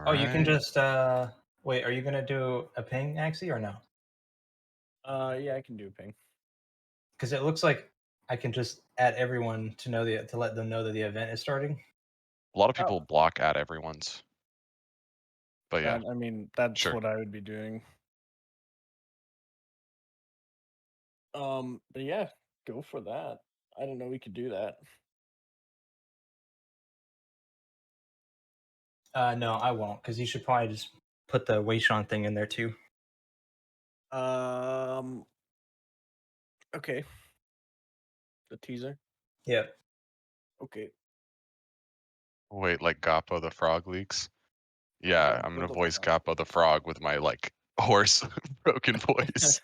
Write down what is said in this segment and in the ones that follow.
Oh, you can right. just wait. Are you gonna do a ping, Axie, or no? Yeah, I can do ping. Because it looks like I can just add everyone to know to let them know that the event is starting. A lot of Oh, people block at everyone's. But yeah, I mean, that's sure. what I would be doing. But yeah, go for that. I didn't know we could do that. No, I won't, because you should probably just put the Wayshawn thing in there too. Um, okay. The teaser. Yeah. Okay. Wait, like Gappo the Frog leaks? Yeah, I'm gonna voice Gappo the Frog with my like hoarse, broken voice.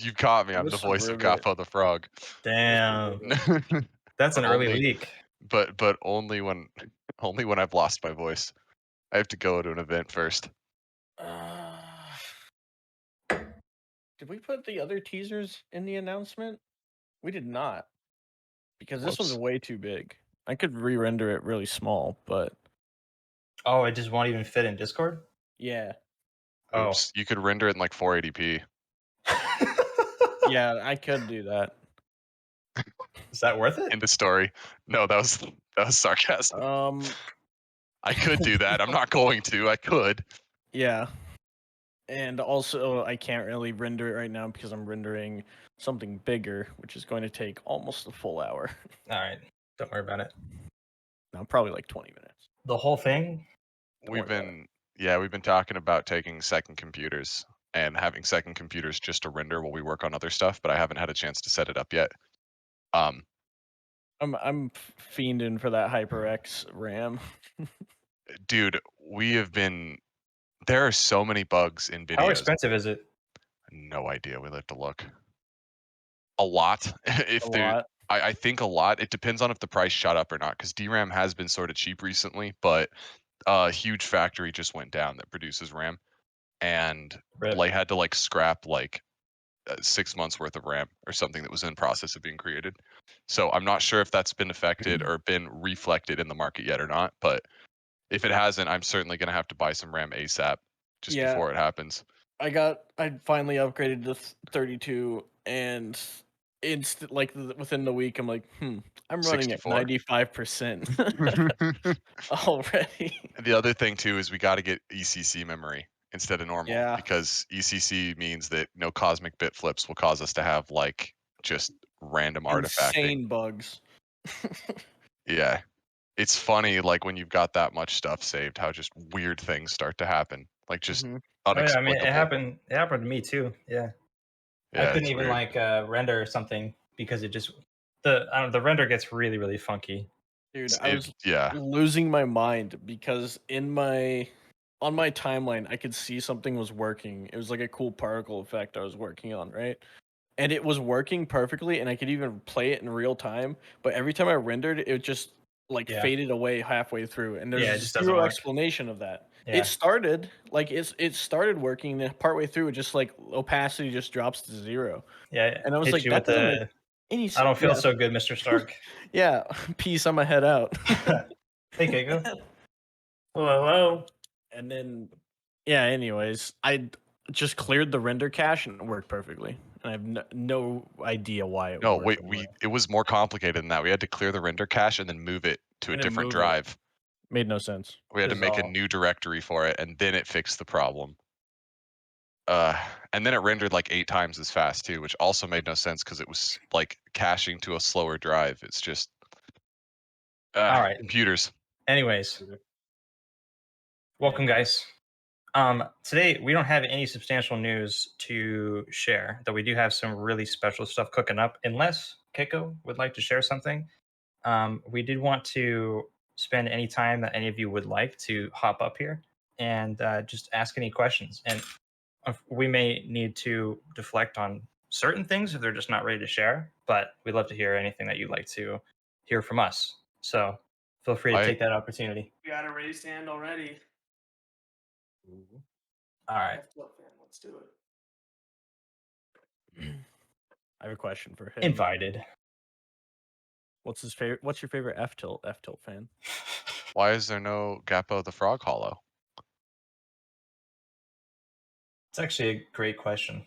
You caught me. I'm the Mr. voice of Ribbit. Gappo the Frog. Damn, that's but an early only, leak. but only when I've lost my voice. I have to go to an event first. Uh, did we put the other teasers in the announcement? We did not, because this one's Whoops. way too big. I could re-render it really small, but Oh, it just won't even fit in Discord. yeah, Oh, Oops. You could render it in like 480p. yeah, I could do that. Is that worth it? In the story. No, that was sarcasm. I could do that. I'm not going to. I could. Yeah. And also, I can't really render it right now because I'm rendering something bigger, which is going to take almost a full hour. All right, don't worry about it. No, probably like 20 minutes. The whole thing. We've been talking about taking second computers and having second computers just to render while we work on other stuff, but I haven't had a chance to set it up yet. I'm fiending for that HyperX RAM. Dude, we have been. There are so many bugs in How videos. expensive is it? No idea. We'll have to look. A lot. If A there, lot. I think a lot. It depends on if the price shot up or not, because DRAM has been sort of cheap recently, but a huge factory just went down that produces RAM, and Rip. they had to like scrap like 6 months worth of RAM or something that was in process of being created. So I'm not sure if that's been affected or been reflected in the market yet or not. But if it hasn't, I'm certainly going to have to buy some RAM ASAP just Yeah, before it happens. I finally upgraded to 32, and like within the week, I'm like, I'm running at 64. 95% already. The other thing too is we got to get ECC memory instead of normal, Yeah. because ECC means that no cosmic bit flips will cause us to have like just random artifacting. Insane bugs. Yeah. It's funny, like when you've got that much stuff saved, how just weird things start to happen, like just Mhm. Oh yeah, I mean it unexplicable. happened. It happened to me too. Yeah, I Yeah, couldn't it's even weird. like render something because it just the render gets really funky. Dude, I It, was yeah. losing my mind because on my timeline, I could see something was working. It was like a cool particle effect I was working on, right? And it was working perfectly, and I could even play it in real time. But every time I rendered, it just like Yeah, faded away halfway through, and yeah, it there's just doesn't zero work. explanation of that. It Yeah, started like it started working, and partway through, it just like opacity just drops to 0, yeah. and I was Hit like, you that with doesn't make the. any I sense. don't feel Yeah, so good, Mr. Stark. yeah. Peace. I'm a head out. Hey, Keiko. Hello, hello. And then, yeah. Anyways, I just cleared the render cache and it worked perfectly. And I have no idea why it would No, work wait, that way. it was more complicated than that. We had to clear the render cache and then move it to a And then different move it. drive. Made no sense. We had to This is make a all. new directory for it, and then it fixed the problem. And then it rendered like 8 times as fast too, which also made no sense because it was like caching to a slower drive. It's just All right. computers. Anyways, welcome, guys. Today we don't have any substantial news to share, though we do have some really special stuff cooking up. Unless Keiko would like to share something, we did want to spend any time that any of you would like to hop up here and just ask any questions. And we may need to deflect on certain things if they're just not ready to share. But we'd love to hear anything that you'd like to hear from us. So feel free to I take that opportunity. We got a raised hand already. All right. F-Tilt fan, let's do it. I have a question for him. Invited. What's his favorite? What's your favorite F tilt fan? Why is there no Gappo the Frog Hollow? It's actually a great question.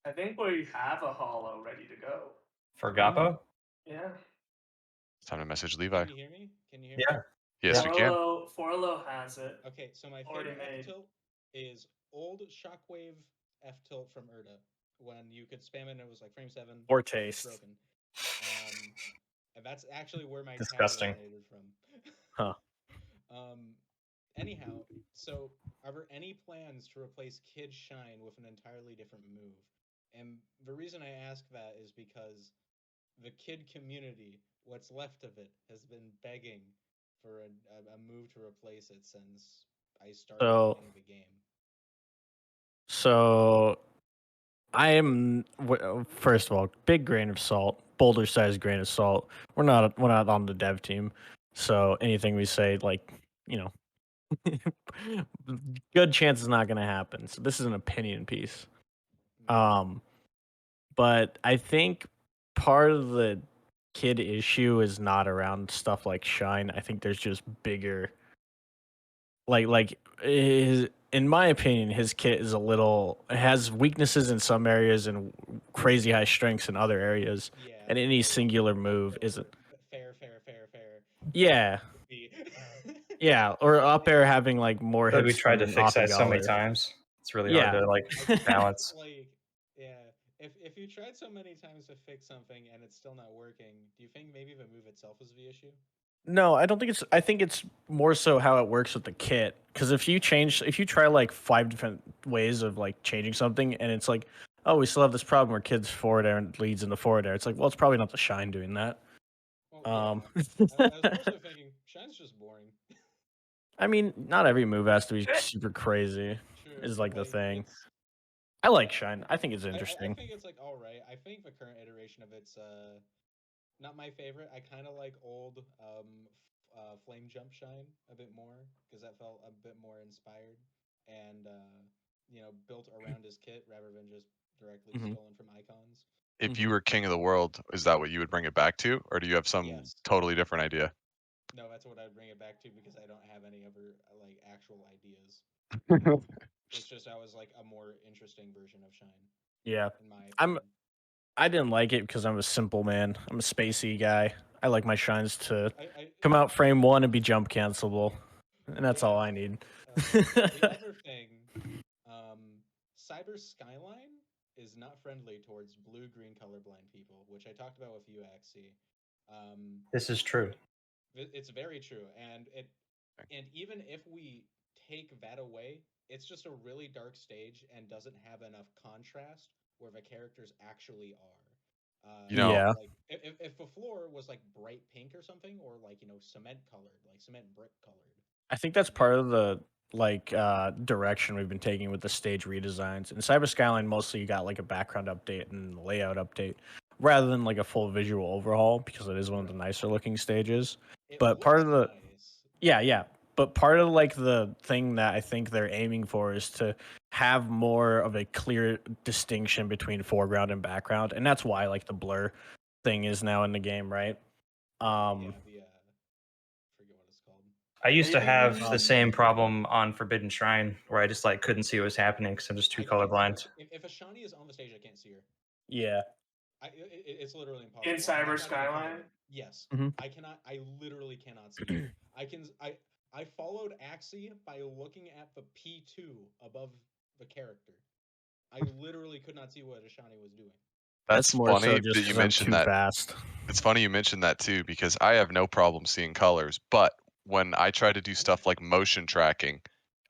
I think we have a hollow ready to go. For Gappo? Yeah. It's time to message Levi. Can you hear me? Can you hear Yeah. me? Yes, we can. Forlo has it. Okay, so my Already favorite made. F tilt is old Shockwave F tilt from Urda when you could spam it and it was like frame 7. Or it was taste. broken. And that's actually where my Disgusting. tab originated from. Huh. Anyhow, so are there any plans to replace Kid Shine with an entirely different move? And the reason I ask that is because the Kid community, what's left of it, has been begging for a move to replace it since I started playing the game. So I am first of all, big grain of salt, boulder sized grain of salt. We're not on the dev team, so anything we say, like, you know, good chance is not going to happen. So this is an opinion piece. But I think part of the Kid issue is not around stuff like Shine. I think there's just bigger, like in my opinion, his kit is has weaknesses in some areas and crazy high strengths in other areas. Yeah. And any singular move isn't. Fair. Yeah. Yeah, or up air having like more But we hits tried to than fix that so many Optigaller. times. It's really Yeah. hard to like balance. Like, yeah, if you tried so many times to fix something and it's still not working, do you think maybe the move itself is the issue? No, I don't think it's. I think it's more so how it works with the kit. Because if you try like 5 different ways of like changing something, and it's like, oh, we still have this problem where kids forward air leads into forward air. It's like, well, it's probably not the Shine doing that. Well, yeah. I was more so thinking Shine's just boring. I mean, not every move has to be super crazy. True, Is like the thing. it's- I like Shine. I think it's interesting. I think it's like all right. I think the current iteration of it's not my favorite. I kind of like old Flame Jump Shine a bit more because that felt a bit more inspired and built around his kit rather than just directly Mhm. stolen from icons. If you were king of the world, is that what you would bring it back to, or do you have some Yes. totally different idea? No, that's what I'd bring it back to because I don't have any other like actual ideas. It's just I was like a more interesting version of Shine. Yeah, in my opinion. I didn't like it because I'm a simple man. I'm a spacey guy. I like my Shines to I come out frame 1 and be jump cancelable, and that's all Yeah. I need. The other thing, Cyber Skyline is not friendly towards blue-green colorblind people, which I talked about with you, Axie. This is true. It's very true, and even if we take that away, it's just a really dark stage and doesn't have enough contrast where the characters actually are. Yeah. Like if the floor was like bright pink or something, or like cement colored, like cement brick colored. I think that's part of the direction we've been taking with the stage redesigns. In Cyber Skyline, mostly you got like a background update and layout update, rather than like a full visual overhaul because it is one of the nicer looking stages. But part of the nice. But part of like the thing that I think they're aiming for is to have more of a clear distinction between foreground and background, and that's why like the blur thing is now in the game, right? Yeah, forget what it's called. I used to have the Um, same problem on Forbidden Shrine where I just like couldn't see what was happening because I'm just too colorblind. If Ashani is on the stage, I can't see her. Yeah. It's literally impossible. In Cyber Skyline? Yes. Mhm. I literally cannot see her. I followed Axie by looking at the P2 above the character. I literally could not see what Ashani was doing. That's more so funny just that you 'cause I'm mentioned too that. fast. It's funny you mentioned that too because I have no problem seeing colors, but when I try to do stuff like motion tracking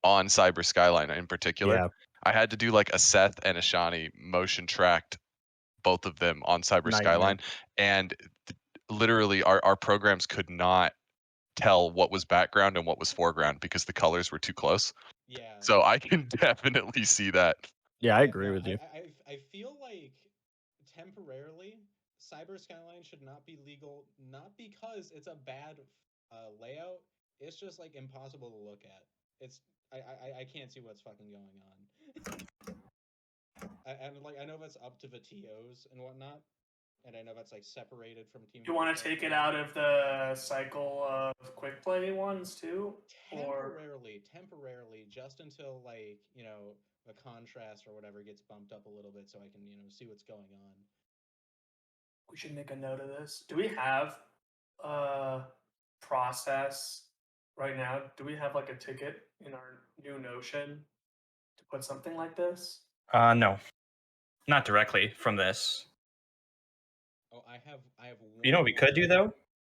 on Cyber Skyline in particular, Yeah. I had to do like a Seth and a Shani motion tracked both of them on Cyber Nightmare. Skyline, and literally our programs could not tell what was background and what was foreground because the colors were too close. Yeah. So I can definitely see that. Yeah, I agree with you. I feel like temporarily Cyber Skyline should not be legal, not because it's a bad layout. It's just like impossible to look at. It's I can't see what's fucking going on. And like I know that's up to the TOs and whatnot, and I know that's like separated from Team. You want to take it out of the cycle of quick play ones too, or temporarily, just until like the contrast or whatever gets bumped up a little bit, so I can see what's going on. we should make a note of this. Do we have a process right now? Do we have like a ticket in our new Notion to put something like this? No, not directly from this. Oh, I have. You know what we could do though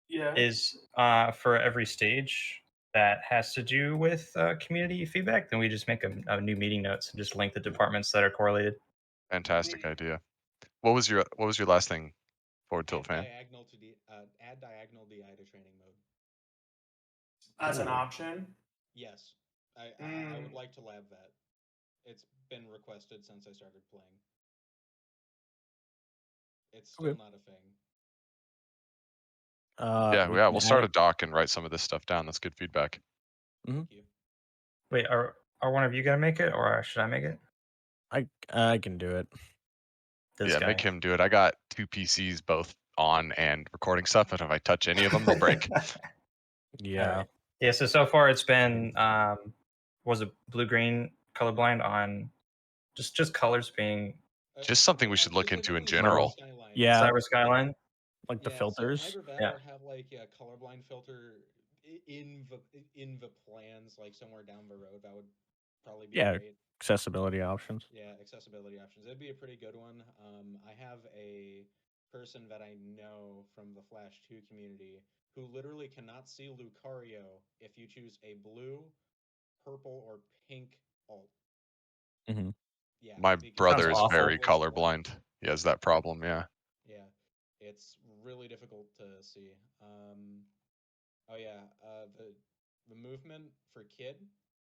Yeah. is for every stage that has to do with community feedback, then we just make a new meeting notes and just link the departments that are correlated. Fantastic idea. What was your last thing, Forward Tilt fan? Add diagonal DI to training mode. As an Ooh. option? Yes. I would like to lab that. It's been requested since I started playing. It's still not a thing. Yeah, we'll start a doc and write some of this stuff down. That's good feedback. Thank you. Wait, are one of you gonna make it, or should I make it? I can do it. This guy. Make him do it. I got 2 PCs both on and recording stuff, and if I touch any of them, they'll break. Yeah. Right. Yeah. So far it's been was it blue-green colorblind on just colors being Just something we should look into in general. Yeah. Cyber Skyline. Like the filters. So Yeah. have like a colorblind filter in the plans, like somewhere down the road. That would probably be great. Accessibility options. Yeah, accessibility options. It'd be a pretty good one. I have a person that I know from the Flash 2 community who literally cannot see Lucario if you choose a blue, purple, or pink alt. Mm-hmm. Yeah, My because brother Sounds is awful. very colorblind. He has that problem, yeah. Yeah, it's really difficult to see. Oh yeah, the movement for kid,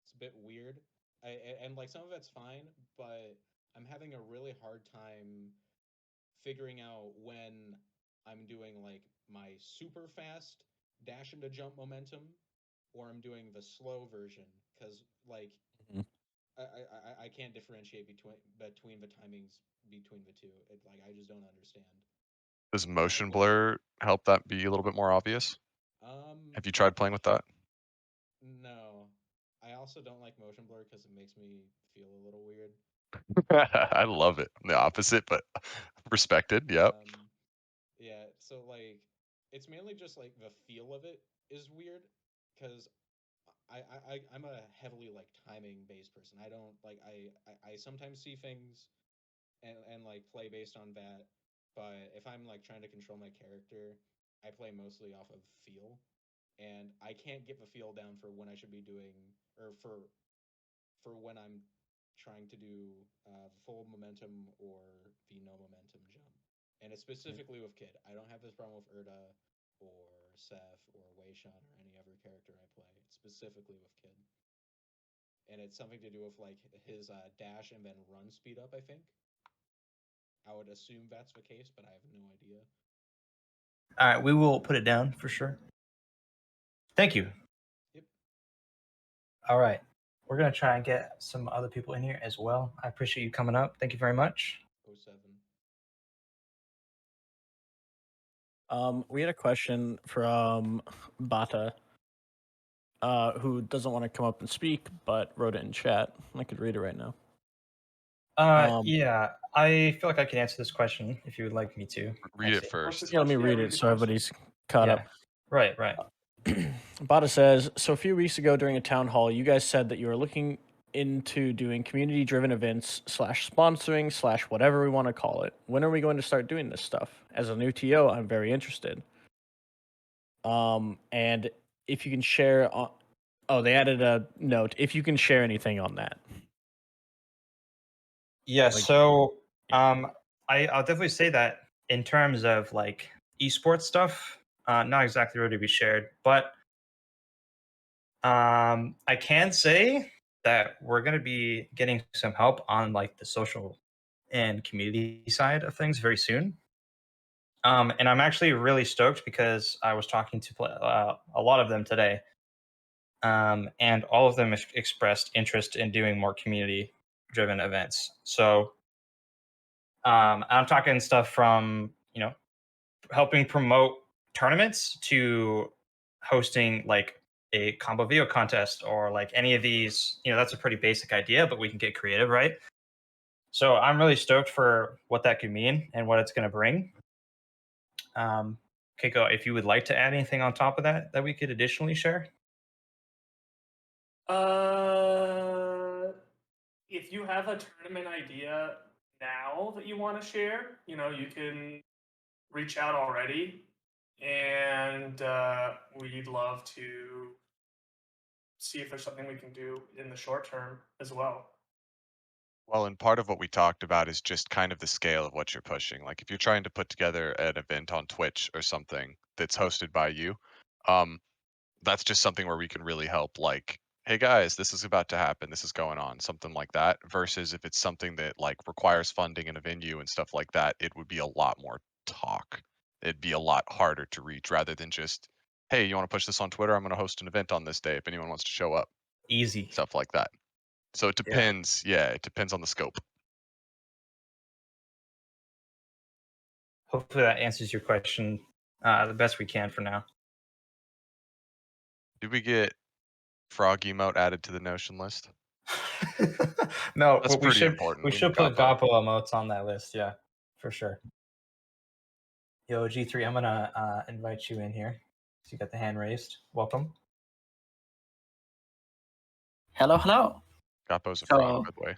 it's a bit weird. And like some of it's fine, but I'm having a really hard time figuring out when I'm doing like my super fast dash into jump momentum, or I'm doing the slow version, because like I can't differentiate between the timings between the two. Like I just don't understand. Does motion blur help that be a little bit more obvious? Have you tried playing with that? No. I also don't like motion blur because it makes me feel a little weird. I love it. The opposite, but respected. Yep. Yeah, so like it's mainly just like the feel of it is weird, because I'm a heavily like timing based person. I don't like I sometimes see things and like play based on that, but if I'm like trying to control my character, I play mostly off of feel, and I can't get the feel down for when I should be doing, or for when I'm trying to do full momentum or the no momentum jump. And it's specifically with Kid. I don't have this problem with Erda or Seth or Weishan or any other character I play. It's specifically with Kid. And it's something to do with like his dash and then run speed up, I think. I would assume that's the case, but I have no idea. All right, we will put it down for sure. Thank you. Yep. All right. We're going to try and get some other people in here as well. I appreciate you coming up. Thank you very much. 07. We had a question from Bata, who doesn't want to come up and speak, but wrote it in chat. I could read it right now. Yeah, I feel like I can answer this question if you would like me to. Read it first. Yeah, let me read it so everybody's caught up. Right. Bata says, so a few weeks ago during a town hall, you guys said that you were looking into doing community-driven events / sponsoring / whatever we want to call it. When are we going to start doing this stuff? As a new TO, I'm very interested. And if you can share they added a note. If you can share anything on that. Yeah, so I'll definitely say that in terms of like esports stuff, not exactly ready to be shared, but I can say that we're going to be getting some help on like the social and community side of things very soon. And I'm actually really stoked because I was talking to a lot of them today, and all of them expressed interest in doing more community-driven events. So I'm talking stuff from helping promote tournaments to hosting like a combo video contest or like any of these. That's a pretty basic idea, but we can get creative, right? So I'm really stoked for what that could mean and what it's going to bring. Keiko, if you would like to add anything on top of that we could additionally share. If you have a tournament idea now that you want to share, you can reach out already, and we'd love to see if there's something we can do in the short term as well. Well, and part of what we talked about is just kind of the scale of what you're pushing. Like if you're trying to put together an event on Twitch or something that's hosted by you, um, that's just something where we can really help. Like, hey guys, this is about to happen. This is going on, something like that. Versus if it's something that like requires funding in a venue and stuff like that, it would be a lot more talk. It'd be a lot harder to reach rather than just, hey, you want to push this on Twitter? I'm going to host an event on this day if anyone wants to show up. Easy. Stuff like that. So it depends. Yeah, it depends on the scope. Hopefully that answers your question the best we can for now. Did we get frog emote added to the Notion list? No, That's but we pretty should important. we We should need put Goppo. Goppo emotes on that list. Yeah, for sure. Yo, G3, I'm gonna invite you in here. So you got the hand raised. Welcome. Hello, hello. Goppo's a So- frog, by the way.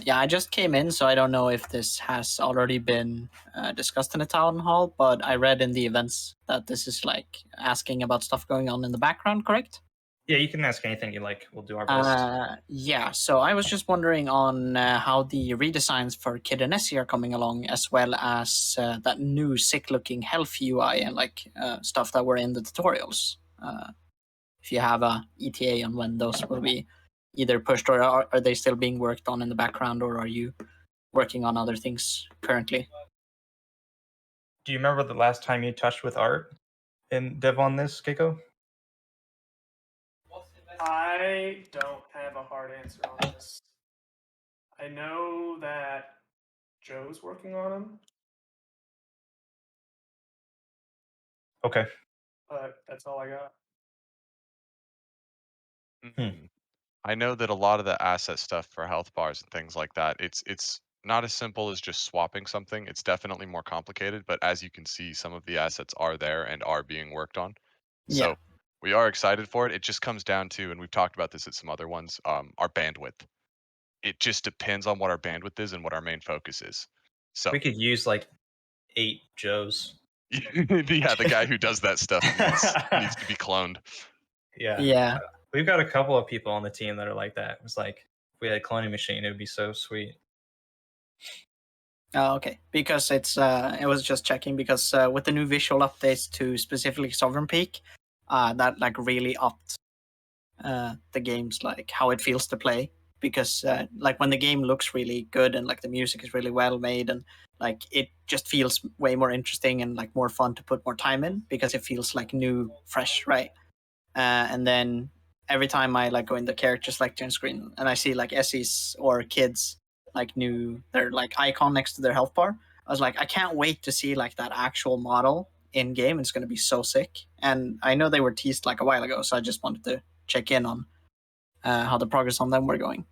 Yeah, I just came in, so I don't know if this has already been discussed in the town hall, but I read in the events that this is like asking about stuff going on in the background, correct? Yeah, you can ask anything you like. We'll do our best. Yeah, so I was just wondering on how the redesigns for Kid and Essie are coming along, as well as that new sick-looking health UI and like stuff that were in the tutorials. If you have a ETA on when those will be either pushed, or are they still being worked on in the background, or are you working on other things currently? Do you remember the last time you touched with art in dev on this, Keiko? I don't have a hard answer on this. I know that Joe's working on them, Okay. but that's all I got. Mhm. I know that a lot of the asset stuff for health bars and things like that, it's not as simple as just swapping something. It's definitely more complicated, but as you can see, some of the assets are there and are being worked on. So Yeah. we are excited for it. It just comes down to, and we've talked about this at some other ones, our bandwidth. It just depends on what our bandwidth is and what our main focus is. So We could use like 8 Joes. yeah, the guy who does that stuff needs to be cloned. Yeah. Yeah. We've got a couple of people on the team that are like that. It's like if we had a cloning machine, it would be so sweet. Oh, okay. Because it's it was just checking because with the new visual updates to specifically Sovereign Peak, that like really upped the game's like how it feels to play. Because like when the game looks really good and like the music is really well made and like it just feels way more interesting and like more fun to put more time in because it feels like new, fresh, right? And then every time I like go in the character selection screen and I see like Essies or kids like new their like icon next to their health bar, I was like, I can't wait to see like that actual model in game. It's gonna be so sick. And I know they were teased like a while ago, so I just wanted to check in on how the progress on them were going.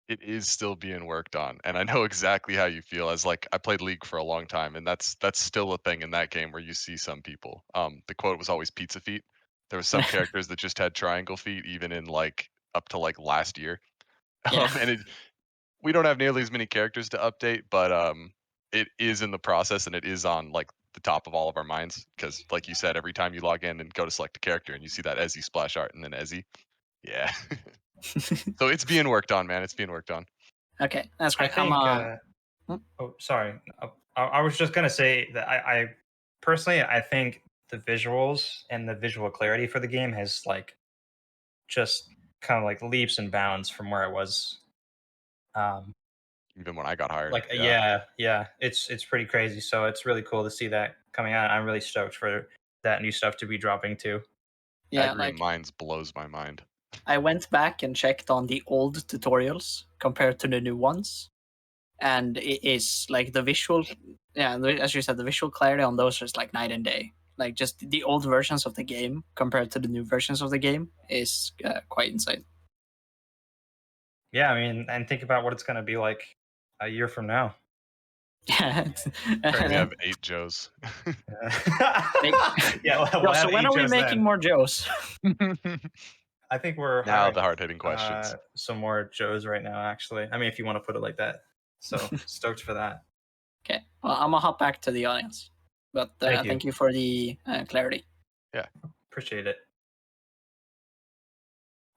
It is still being worked on, and I know exactly how you feel. As like I played League for a long time, and that's still a thing in that game where you see some people. The quote was always pizza feet. There was some characters that just had triangle feet, even in like up to like last year. Yeah. We don't have nearly as many characters to update, but it is in the process, and it is on like the top of all of our minds because, like you said, every time you log in and go to select a character, and you see that Ezzy splash art and then Ezzy, yeah. So it's being worked on, man. It's being worked on. Okay, that's I great. think. Hmm? Oh, sorry. I was just gonna say that I personally I think the visuals and the visual clarity for the game has like just kind of like leaps and bounds from where it was. Even when I got hired. Like yeah, it's pretty crazy. So it's really cool to see that coming out. I'm really stoked for that new stuff to be dropping too. Yeah, Agri like Minds blows my mind. I went back and checked on the old tutorials compared to the new ones. and it is like the visual, as you said, the visual clarity on those is like night and day. Like just the old versions of the game compared to the new versions of the game is quite insane. Yeah, I mean, and think about what it's going to be like a year from now. Yeah. We have 8 Joes. Yeah, Bro, so when are we making more Joes? I think we're Now hiring, the hard-hitting questions. some more Joes right now, actually. I mean, if you want to put it like that. So stoked for that. Okay, well, I'm gonna hop back to the audience, but thank you for the clarity. Appreciate it.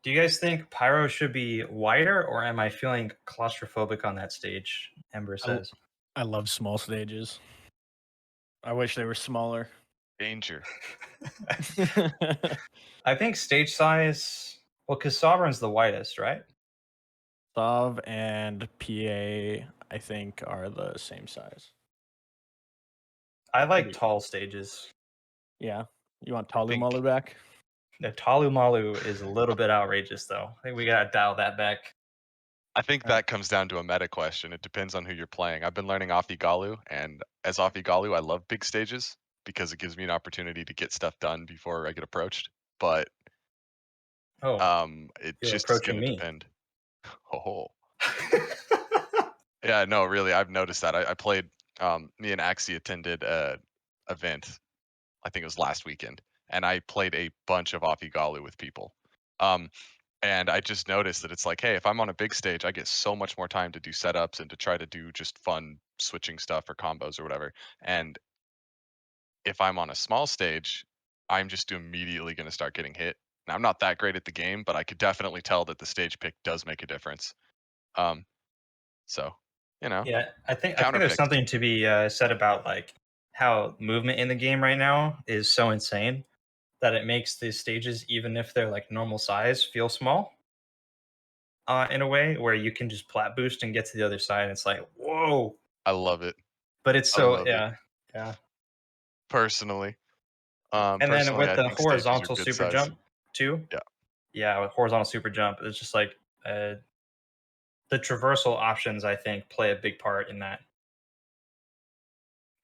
Do you guys think Pyro should be wider, or am I feeling claustrophobic on that stage? Ember says. I love small stages. I wish they were smaller. Danger. I think stage size. Well, because Sovereign's the widest, right? Sov and PA, I think, are the same size. I like Maybe. tall stages. Yeah. You want Talu think- Malu back? The Talu Malu is a little bit outrageous, though. I think we gotta dial that back. I think that comes down to a meta question. It depends on who you're playing. I've been learning Galu, and as Galu, I love big stages because it gives me an opportunity to get stuff done before I get approached. But Oh, it you're just is approaching going to me. depend. Oh, yeah, no, really, I've noticed that. I played. Me and Axie attended a event. I think it was last weekend, and I played a bunch of Galu with people. And I just noticed that it's like, hey, if I'm on a big stage, I get so much more time to do setups and to try to do just fun switching stuff or combos or whatever. And if I'm on a small stage, I'm just immediately going to start getting hit. Now, I'm not that great at the game, but I could definitely tell that the stage pick does make a difference. So, you know, Yeah, I think Counterpicked. there's something to be said about like how movement in the game right now is so insane that it makes the stages, even if they're like normal size, feel small. In a way where you can just plat boost and get to the other side, and it's like, whoa! I love it But it's I so love it. yeah. Personally. And then Personally, with I the think stages are horizontal good super size. jump too. Yeah. Yeah, with horizontal super jump, it's just like the traversal options, I think, play a big part in that.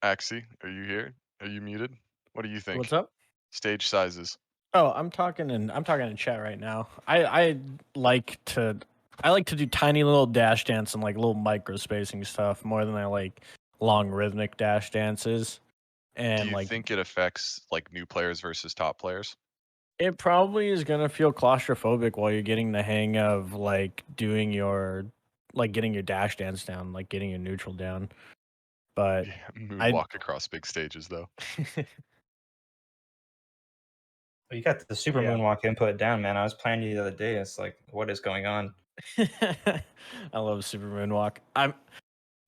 Axie, are you here? Are you muted? What do you think? What's up? Stage sizes. Oh, I'm talking in chat right now. I like to do tiny little dash dance and like little micro spacing stuff more than I like long rhythmic dash dances. And Do you like think it affects like new players versus top players? it probably is gonna feel claustrophobic while you're getting the hang of like doing your getting your dash dance down, like getting your neutral down. But Yeah, moonwalk across big stages though. You got the super Yeah. moonwalk input down, man. I was playing you the other day. It's like, what is going on? I love super moonwalk.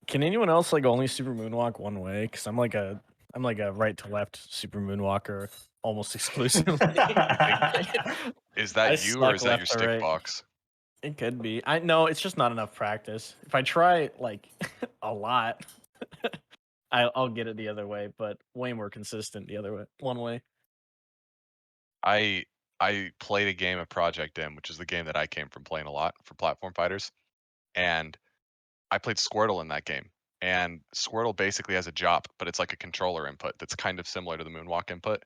Can anyone else like only super moonwalk one way? Because I'm like a right to left super moonwalker almost exclusively. Is that I you or suck is that your left to stick right. box? It could be. I know it's just not enough practice. If I try like a lot, I'll get it the other way, but way more consistent the other way, one way. I played a game of Project M, which is the game that I came from playing a lot for platform fighters, and I played Squirtle in that game. And Squirtle basically has a jop, but it's like a controller input that's kind of similar to the moonwalk input.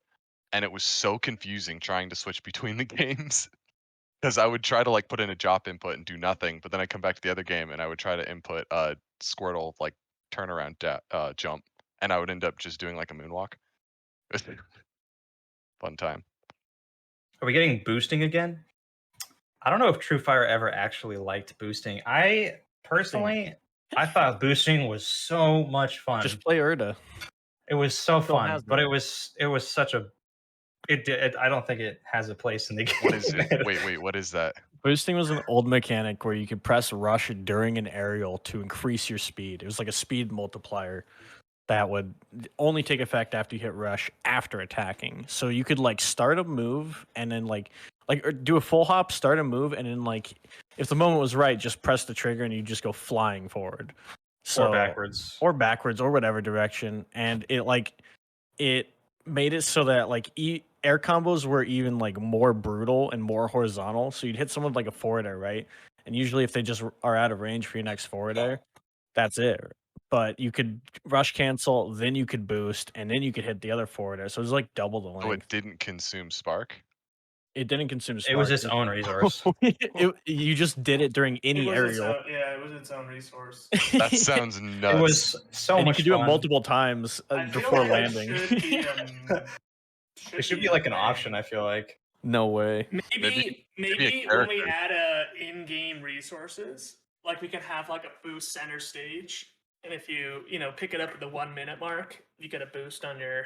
And it was so confusing trying to switch between the games because I would try to like put in a jop input and do nothing, but then I come back to the other game and I would try to input a Squirtle like turnaround jump, and I would end up just doing like a moonwalk. Fun time. Are we getting boosting again? I don't know if TrueFire ever actually liked boosting. I personally, I thought boosting was so much fun. Just play Urda. It was so Still fun, has but it. it was such a. I don't think it has a place in the game. What is it? Wait, what is that? Boosting was an old mechanic where you could press rush during an aerial to increase your speed. It was like a speed multiplier that would only take effect after you hit rush after attacking. So you could like start a move and then like or do a full hop, start a move, and then like if the moment was right, just press the trigger and you just go flying forward. So, or backwards. Or backwards or whatever direction. And it made it so that like air combos were even like more brutal and more horizontal. So you'd hit someone with like a forward air, right? And usually if they just are out of range for your next forward air, That's it. But you could rush cancel, then you could boost, and then you could hit the other forwarder. So it was like double the So it length. didn't consume spark. It didn't consume spark. It was its own resource. You just did it during any it was aerial. it was its own resource. That sounds nuts. It was so and you much could do fun. it multiple times I feel before like landing. It should be, It should be like an option, I feel like. No way. Maybe maybe a when we character. add in-game resources, like we can have like a boost center stage, and if you pick it up at the 1 minute mark, you get a boost on your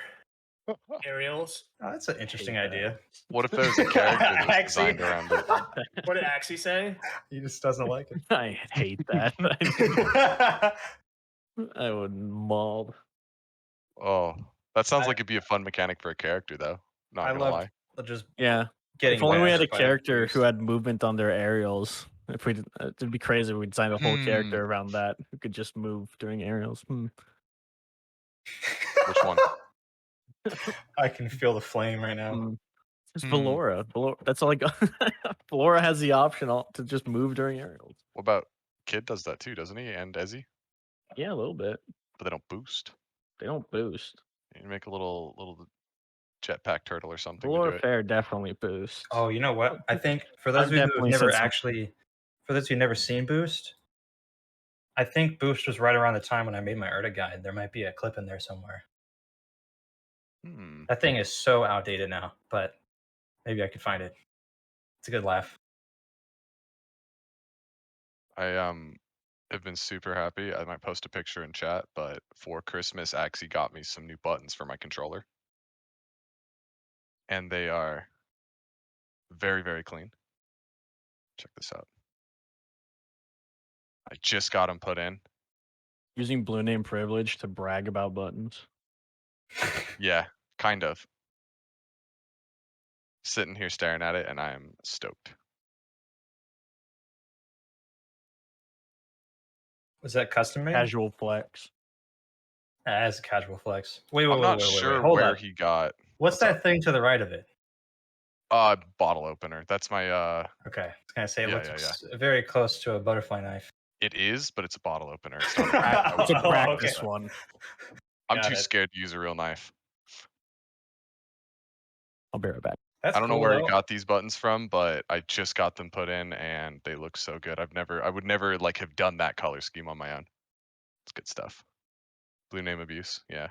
aerials. Oh, that's an interesting idea. What if there was a character that was Actually- designed around it? What did Axie say? He just doesn't like it. I hate that. I would mauled. Oh, that sounds I- like it'd be a fun mechanic for a character, though. Not I gonna lie. love just Yeah. getting. If only we had a bashed by that character boost. who had movement on their aerials. If we, it'd be crazy if we designed a whole character around that who could just move during aerials. Which one? I can feel the flame right now. It's Valora. That's all I got. Valora has the option to just move during aerials. What about Kid does that too, doesn't he? And Ezzy? Yeah, a little bit. But they don't boost. They don't boost. You make a little jetpack turtle or something to do Valora it. Fair definitely boosts. Oh, you know what? I think for those I've of you who've definitely never said some- actually, for those of you who've never seen Boost, I think Boost was right around the time when I made my Erta guide. There might be a clip in there somewhere. That thing is so outdated now, but maybe I could find it. It's a good laugh. I have been super happy. I might post a picture in chat, but for Christmas, Axie got me some new buttons for my controller. And they are very, very clean. Check this out. I just got them put in. Using blue name privilege to brag about buttons. Yeah, kind of. Sitting here staring at it, and I am stoked. Was that custom made? Casual flex. As a casual flex. Wait, I'm not wait. sure Hold where up. he got. What's what's that up? thing to the right of it? Bottle opener. That's my Okay, I was gonna say it Yeah, looks very close to a butterfly knife. It is, but it's a bottle opener. It's not a knife. I It's a wouldn't use practice that. one. I'm Got too it. scared to use a real knife. I'll be right back. That's I don't know cool, where though. he got these buttons from, but I just got them put in and they look so good. I would never like have done that color scheme on my own. It's good stuff. Blue name abuse. Yeah.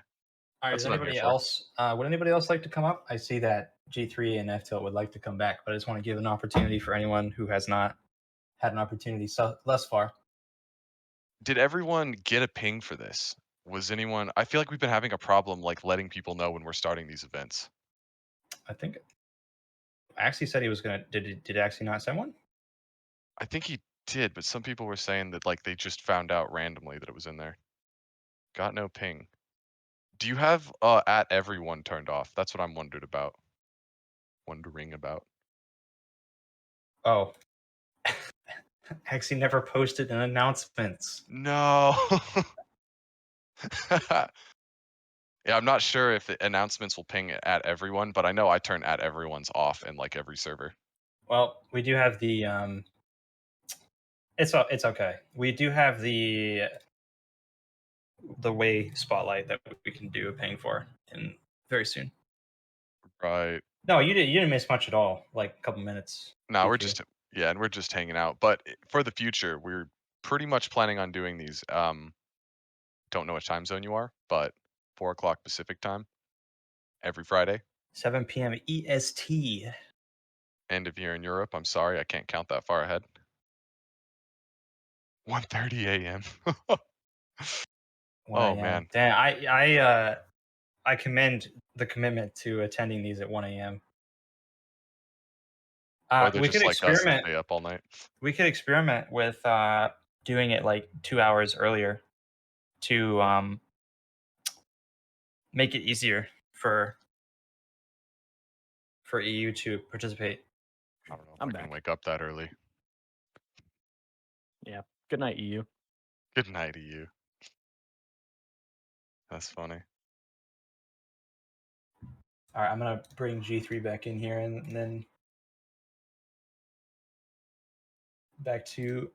All right, That's does what I'm anybody here for. else? Would anybody else like to come up? I see that G3 and FTilt would like to come back, but I just want to give an opportunity for anyone who has not had an opportunity thus far. Did everyone get a ping for this? Was anyone? I feel like we've been having a problem like letting people know when we're starting these events. I think Axie said he was gonna. Did Axie not send one? I think he did, but some people were saying that like they just found out randomly that it was in there. Got no ping. Do you have at everyone turned off? That's what I'm wondering about. Oh, Axie never posted an announcements. No. Yeah, I'm not sure if the announcements will ping at everyone, but I know I turn at everyone's off in like every server. Well, we do have the. It's okay. We do have the way spotlight that we can do a ping for in very soon. Right. No, you didn't miss much at all. Like a couple minutes. No, we're G3. just and we're just hanging out. But for the future, we're pretty much planning on doing these. Don't know which time zone you are, but 4 o'clock Pacific time every Friday. 7 p.m. EST. And if you're in Europe, I'm sorry, I can't count that far ahead. 1:30 a.m. 1 Oh, a.m. man. Damn, I commend the commitment to attending these at 1 a.m. Or they're We just could like us and experiment. stay up all night. We could experiment with doing it like 2 hours earlier to make it easier for EU to participate. I don't know if I'm I can back. wake up that early. Yeah. Good night, EU. Good night to you. That's funny. All right, I'm gonna bring G3 back in here and then back to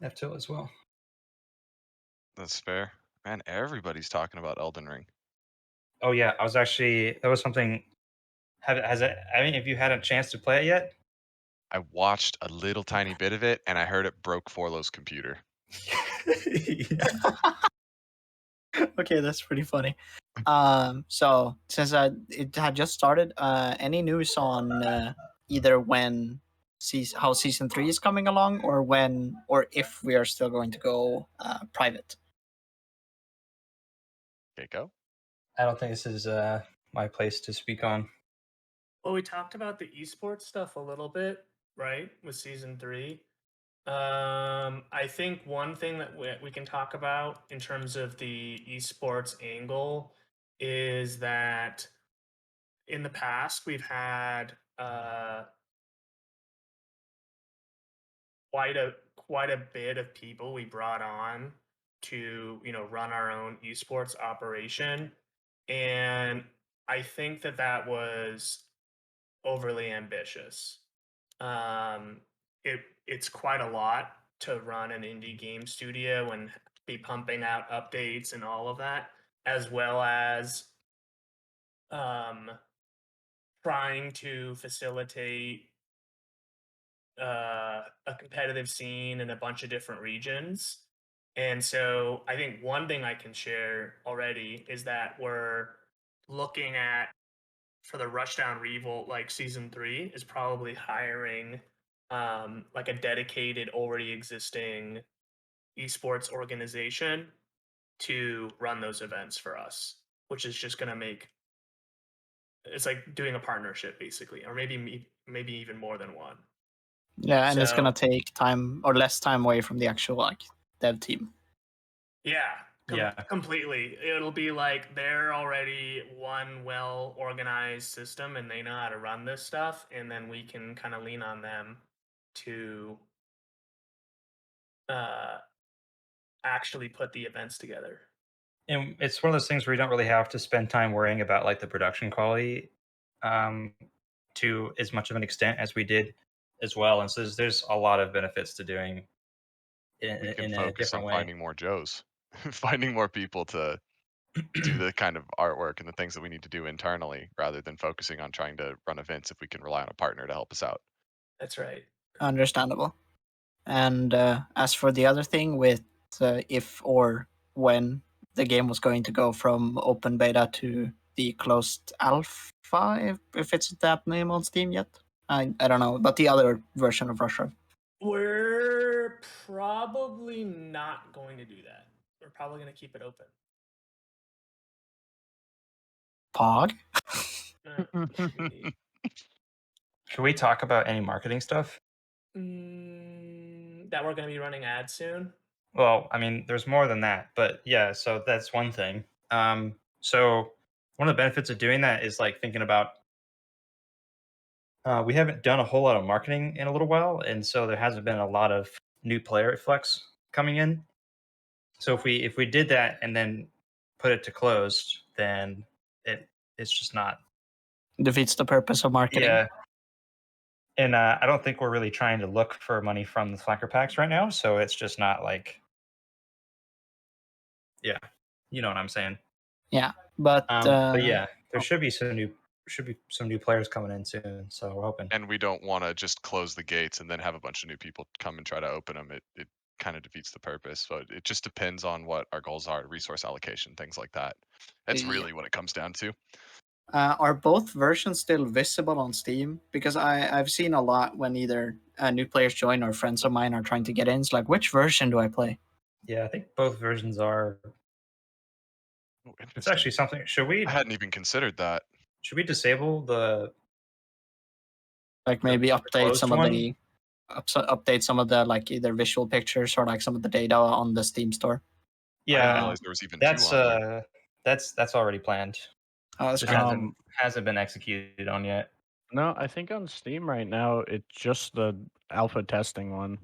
FTilt as well. That's fair. Man, everybody's talking about Elden Ring. Oh yeah, I was actually that was something. Has it? Any of you had a chance to play it yet? I watched a little tiny bit of it, and I heard it broke Forlo's computer. Okay, that's pretty funny. So since it had just started, any news on either when how season 3 is coming along, or when or if we are still going to go private? Okay, go. I don't think this is my place to speak on. Well, we talked about the esports stuff a little bit, right? With season 3. I think one thing that we can talk about in terms of the esports angle is that in the past we've had quite a bit of people we brought on to run our own esports operation, and I think that that was overly ambitious. Um, it's quite a lot to run an indie game studio and be pumping out updates and all of that, as well as um, trying to facilitate a competitive scene in a bunch of different regions. And so I think one thing I can share already is that we're looking at, for the Rushdown Revolt, like season 3 is probably hiring like a dedicated, already existing esports organization to run those events for us, which is just going to make it's like doing a partnership basically, or maybe even more than one. Yeah, and it's So gonna take time or less time away from the actual like dev team. yeah, Yeah. completely. It'll be like they're already one well organized system and they know how to run this stuff, and then we can kind of lean on them to uh, actually put the events together. And it's one of those things where you don't really have to spend time worrying about like the production quality um, to as much of an extent as we did as well. And so there's a lot of benefits to doing We can in a focus different on way. finding more Joes, finding more people to do the kind of artwork and the things that we need to do internally, rather than focusing on trying to run events if we can rely on a partner to help us out. That's right. Understandable. And as for the other thing with if or when the game was going to go from open beta to the closed alpha, if it's that name on Steam yet, I don't know, but the other version of Rushdown. We're probably not going to do that. We're probably going to keep it open. Pog. Maybe. Should we talk about any marketing stuff? That we're going to be running ads soon. Well, I mean, there's more than that, but yeah, so that's one thing. So one of the benefits of doing that is like thinking about we haven't done a whole lot of marketing in a little while, and so there hasn't been a lot of new player flex coming in. So if we did that and then put it to closed, then it's just not. Defeats the purpose of marketing. Yeah. And I don't think we're really trying to look for money from the Slacker packs right now, so it's just not like, yeah, you know what I'm saying. Yeah, but Yeah, there should be some new players coming in soon, so we're hoping. And we don't want to just close the gates and then have a bunch of new people come and try to open them. It kind of defeats the purpose. So it just depends on what our goals are, resource allocation, things like that. That's Yeah. really what it comes down to. Are both versions still visible on Steam? Because I've seen a lot when either new players join or friends of mine are trying to get in. It's like, which version do I play? Yeah, I think both versions are. Oh, It's interesting. actually something. I hadn't even considered that. Should we disable the Like maybe the update closed some of one? the update some of the like either visual pictures or like some of the data on the Steam store. I didn't Yeah, realize there was even two that's on there. that's already planned. Oh, that's Just great. hasn't been executed on yet. No, I think on Steam right now it's just the alpha testing one.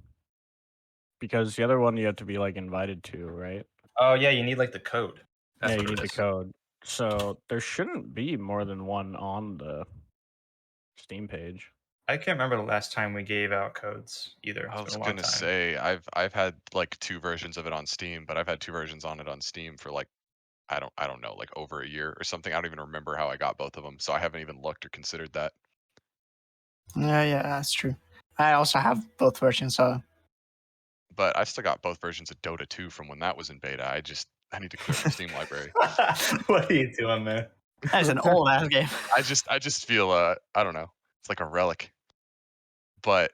Because the other one you have to be like invited to, right? Oh yeah, you need like the code. That's yeah, what you it need the is. code. So there shouldn't be more than one on the Steam page. I can't remember the last time we gave out codes either. I It's was been a long gonna time. say I've had like 2 versions of it on Steam, but I've had 2 versions on it on Steam for like I don't know, like over a year or something. I don't even remember how I got both of them, so I haven't even looked or considered that. Yeah, that's true. I also have both versions, so But I still got both versions of Dota 2 from when that was in beta. I need to clear my Steam library. What are you doing, man? that's an old ass game. I just feel I don't know. It's like a relic. But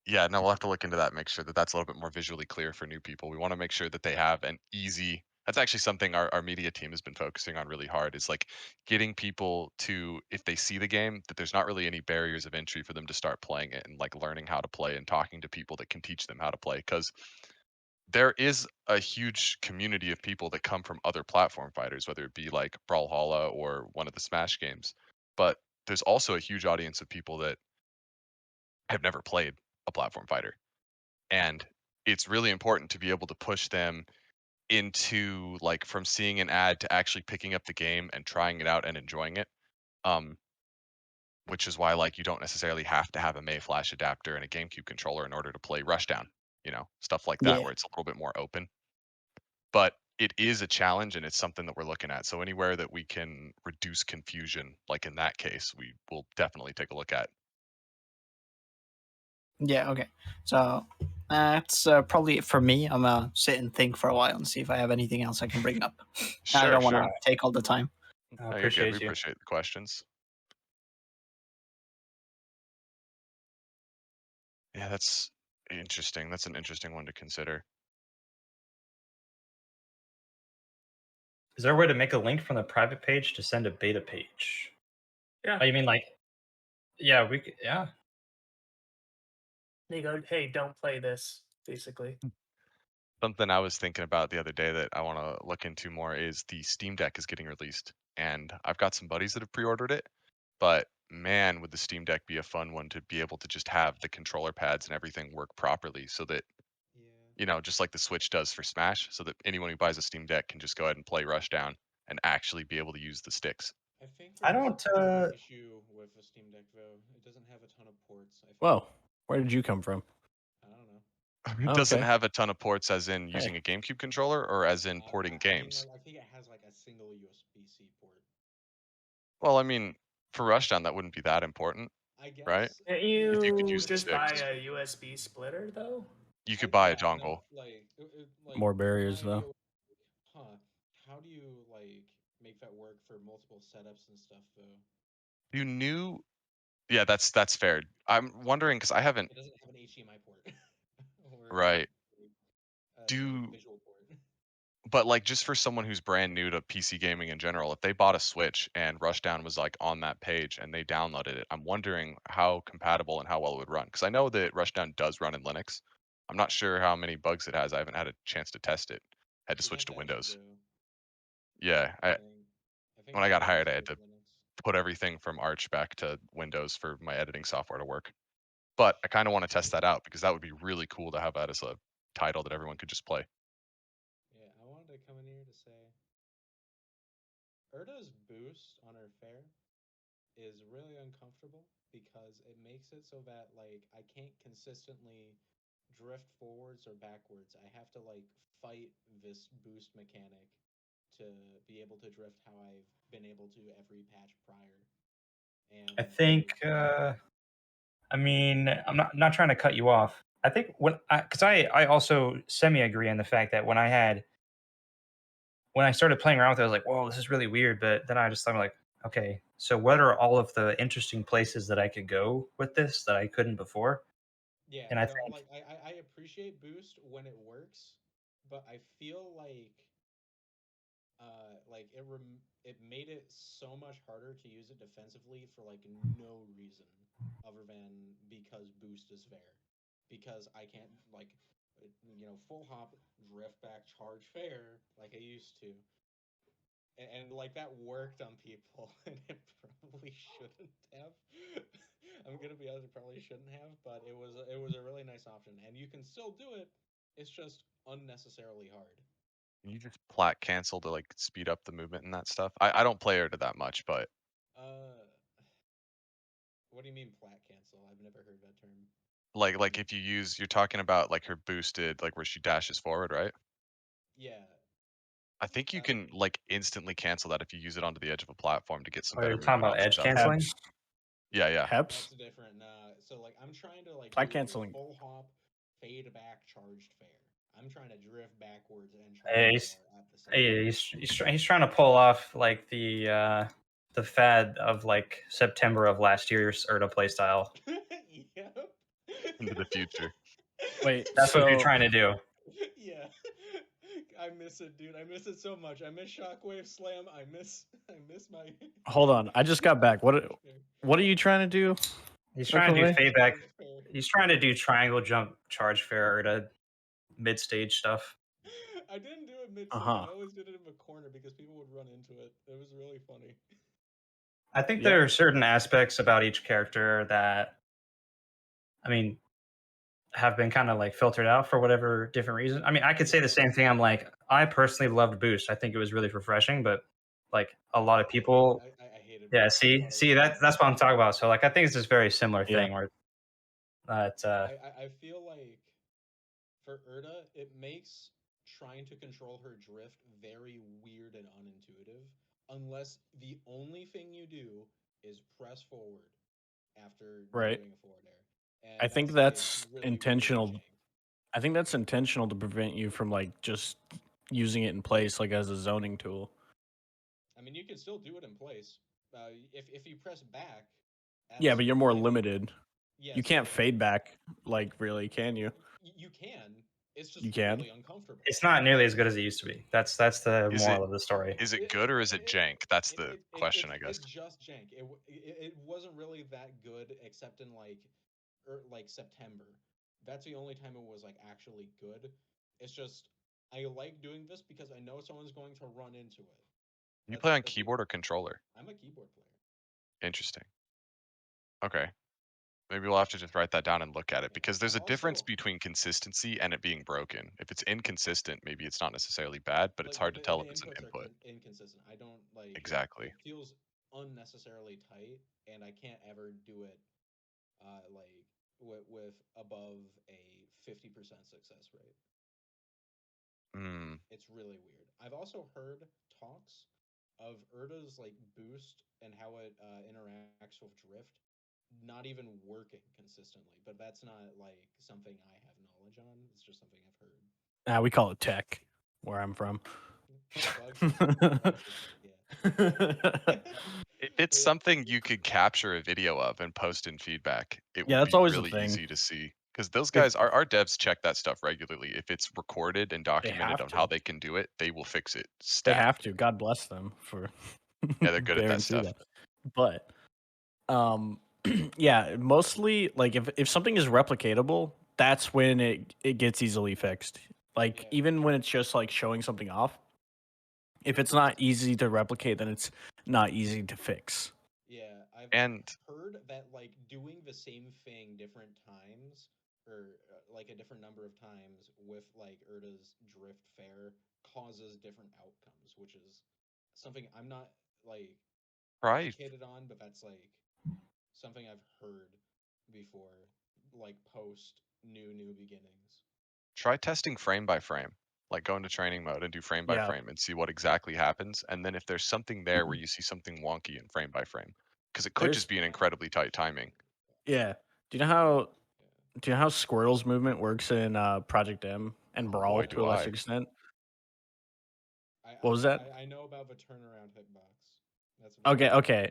yeah, no, we'll have to look into that, make sure that that's a little bit more visually clear for new people. We want to make sure that they have an easy. That's actually something our media team has been focusing on really hard is like getting people to, if they see the game, that there's not really any barriers of entry for them to start playing it and like learning how to play and talking to people that can teach them how to play. Because there is a huge community of people that come from other platform fighters, whether it be like Brawlhalla or one of the Smash games. But there's also a huge audience of people that have never played a platform fighter. And it's really important to be able to push them into like from seeing an ad to actually picking up the game and trying it out and enjoying it. Um, which is why like you don't necessarily have to have a May Flash adapter and a GameCube controller in order to play Rushdown, stuff like that Yeah. where it's a little bit more open. But it is a challenge and it's something that we're looking at. So anywhere that we can reduce confusion, like in that case, we will definitely take a look at. Yeah, okay. So that's probably it for me. I'm gonna sit and think for a while and see if I have anything else I can bring up. I Sure, don't want sure. to take all the time. I No, you're good. We appreciate you. appreciate the questions. Yeah, that's interesting. That's an interesting one to consider. Is there a way to make a link from the private page to send a beta page? Yeah. Oh, you mean like? Yeah, we. Yeah. They go, hey, don't play this, basically. Something I was thinking about the other day that I want to look into more is the Steam Deck is getting released, and I've got some buddies that have pre-ordered it. But man, would the Steam Deck be a fun one to be able to just have the controller pads and everything work properly, so that Yeah. just like the Switch does for Smash, so that anyone who buys a Steam Deck can just go ahead and play Rushdown and actually be able to use the sticks. I think I there's don't. an issue with the Steam Deck though. It doesn't have a ton of ports. I think. Whoa, where did you come from? I don't know. It doesn't Okay. have a ton of ports, as in Hey. using a GameCube controller, or as in porting I mean, games. like, I think it has like a single USB-C port. Well, I mean, for Rushdown, that wouldn't be that important. I guess. Right? Can't If you could you use the just buy sticks. a USB splitter though? You could buy a Yeah, no, dongle. like More barriers, my though. idea was, huh? How do you like make that work for multiple setups and stuff though? You knew. Yeah, that's fair. I'm wondering because I haven't. It doesn't have an HDMI port or Right. a Do visual port. but like just for someone who's brand new to PC gaming in general, if they bought a Switch and Rushdown was like on that page and they downloaded it, I'm wondering how compatible and how well it would run. Because I know that Rushdown does run in Linux. I'm not sure how many bugs it has. I haven't had a chance to test it. Had to You'd switch have to to ask Windows. Joe, Yeah, I think when I got Joe hired, uses I had to Linux. put everything from Arch back to Windows for my editing software to work. But I kind of want to test that out because that would be really cool to have that as a title that everyone could just play. Yeah, I wanted to come in here to say Urda's boost on her fair is really uncomfortable because it makes it so that like I can't consistently drift forwards or backwards. I have to like fight this boost mechanic to be able to drift how I've been able to every patch prior. And I think. I mean, I'm not trying to cut you off. I think because I also semi agree on the fact that when I started playing around with it, I was like, whoa, this is really weird. But then I just thought like, okay, so what are all of the interesting places that I could go with this that I couldn't before? yeah, And I no, think like I appreciate boost when it works, but I feel like it made it so much harder to use it defensively for like no reason other than because boost is fair. Because I can't like full hop, drift back, charge fair like I used to. And like that worked on people and it probably shouldn't have. I'm gonna be honest, it probably shouldn't have, but it was a really nice option. And you can still do it. It's just unnecessarily hard. Can you just plat cancel to like speed up the movement and that stuff? I don't play Urda that much, but Uh, What do you mean plat cancel? I've never heard that term. Like if you're talking about like her boosted, like where she dashes forward, right? Yeah. I think you can like instantly cancel that if you use it onto the edge of a platform to get some Are better you talking movement about options edge out of it. canceling? Heps. Yeah. Heps. That's different. Nah. So like I'm trying to like Plat do canceling. full hop, fade back, charged fair. I'm trying to drift backwards and Hey, charge fair at the same time. he's trying to pull off like the fad of like September of last year's Erda playstyle. Yep. Into the future. Wait, That's what you're so trying to do. Yeah. I miss it, dude. I miss it so much. I miss Shockwave Slam. I miss my hold on. I just got back. What are you trying to do? He's trying to do Circle fade back. Charged fair. He's trying to do triangle jump charge fair Erda mid stage stuff. I didn't do it mid stage. Uh-huh. I always did it in the corner because people would run into it. It was really funny. I think Yep. there are certain aspects about each character that, I mean, have been kind of like filtered out for whatever different reason. I mean, I could say the same thing. I'm like, I personally loved Boost. I think it was really refreshing, but like a lot of people, I hated yeah. it. See, that's what I'm talking about. So like, I think it's this very similar Yeah. thing where that I feel like for Erda, it makes trying to control her drift very weird and unintuitive, unless the only thing you do is press forward after Right. doing a forward air. And I think like, that's really weird and intentional. jank. I think that's intentional to prevent you from like just using it in place like as a zoning tool. I mean, you can still do it in place. If you press back. At Yeah, a but you're certain more height- limited. Yeah, You so, can't like, fade back, like really, can you? You can. It's just You can? really uncomfortable. it's not nearly as good as it used to be. That's the Is moral it- of the story. Is it good or is it jank? That's the question, I guess. It's just jank. It wasn't really that good, except in like September. That's the only time it was like actually good. It's just I like doing this because I know someone's going to run into it. You play on keyboard or controller? I'm a keyboard player. Interesting. Okay. Maybe we'll have to just write that down and look at it Yeah. because there's a I'm difference also- between consistency and it being broken. If it's inconsistent, maybe it's not necessarily bad, but it's Like, hard to tell the if it's an inputs are input. inconsistent. I don't like Exactly. It feels unnecessarily tight, and I can't ever do it like with above a 50% success rate. Hmm. It's really weird. I've also heard talks of Erda's like boost and how it interacts with drift not even working consistently, but that's not like something I have knowledge on. It's just something I've heard. We call it tech where I'm from. Bug fixing, yeah. If it's Yeah. something you could capture a video of and post in feedback, it Yeah, would that's be always the really thing. easy to see. Because those guys, our devs check that stuff regularly. If it's recorded and documented have on how to. they can do it, they will fix it. They Stat. have to. God bless them for Yeah, they're good at that bearing through stuff. that. But yeah, mostly like if something is replicatable, that's when it gets easily fixed. Like Yeah. even when it's just like showing something off, if it's not easy to replicate, then it's not easy to fix. Yeah, I've And heard that like doing the same thing different times or like a different number of times with like Erda's drift fair causes different outcomes, which is something I'm not like right, educated on, but that's like something I've heard before, like post new beginnings. try testing frame by frame. Like go into training mode and do frame by Yeah. frame and see what exactly happens. And then if there's something there where you see something wonky in frame by frame, because it could just be an incredibly tight timing. Yeah. Do you know how Squirrel's movement works in Project M and Brawl Boy, to do a lesser I. extent? I, What was that? I know about the turnaround hitbox. That's Okay.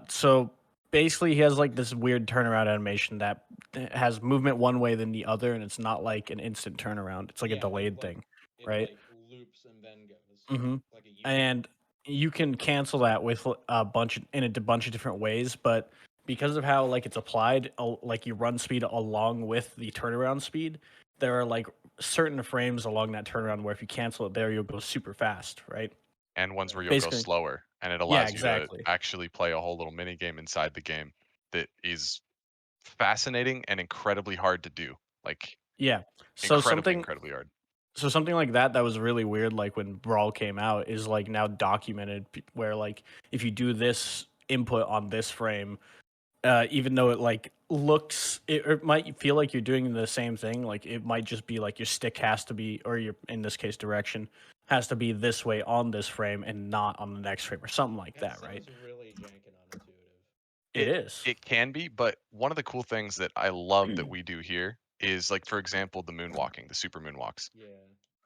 So basically, he has like this weird turnaround animation that has movement one way then the other, and it's not like an instant turnaround. It's like a Yeah, delayed thing, it right? like loops and then goes. Mhm. Like a U. And you can cancel that with a bunch of different ways, but because of how like it's applied, like you run speed along with the turnaround speed, there are like certain frames along that turnaround where if you cancel it there, you'll go super fast, right? And ones where you'll Basically- go slower. And it Yeah, allows exactly. you to actually play a whole little mini game inside the game that is fascinating and incredibly hard to do. Like Yeah. So incredibly hard. So something like that was really weird, like when Brawl came out, is like now documented where like if you do this input on this frame, even though it like looks, it might feel like you're doing the same thing. Like it might just be like your stick has to be, or your, in this case, direction has to be this way on this frame and not on the next frame or something like that, right? Sounds really jank and unintuitive. It is. It can be, but one of the cool things that I love that we do here is, like, for example, the moonwalking, the super moonwalks. Yeah.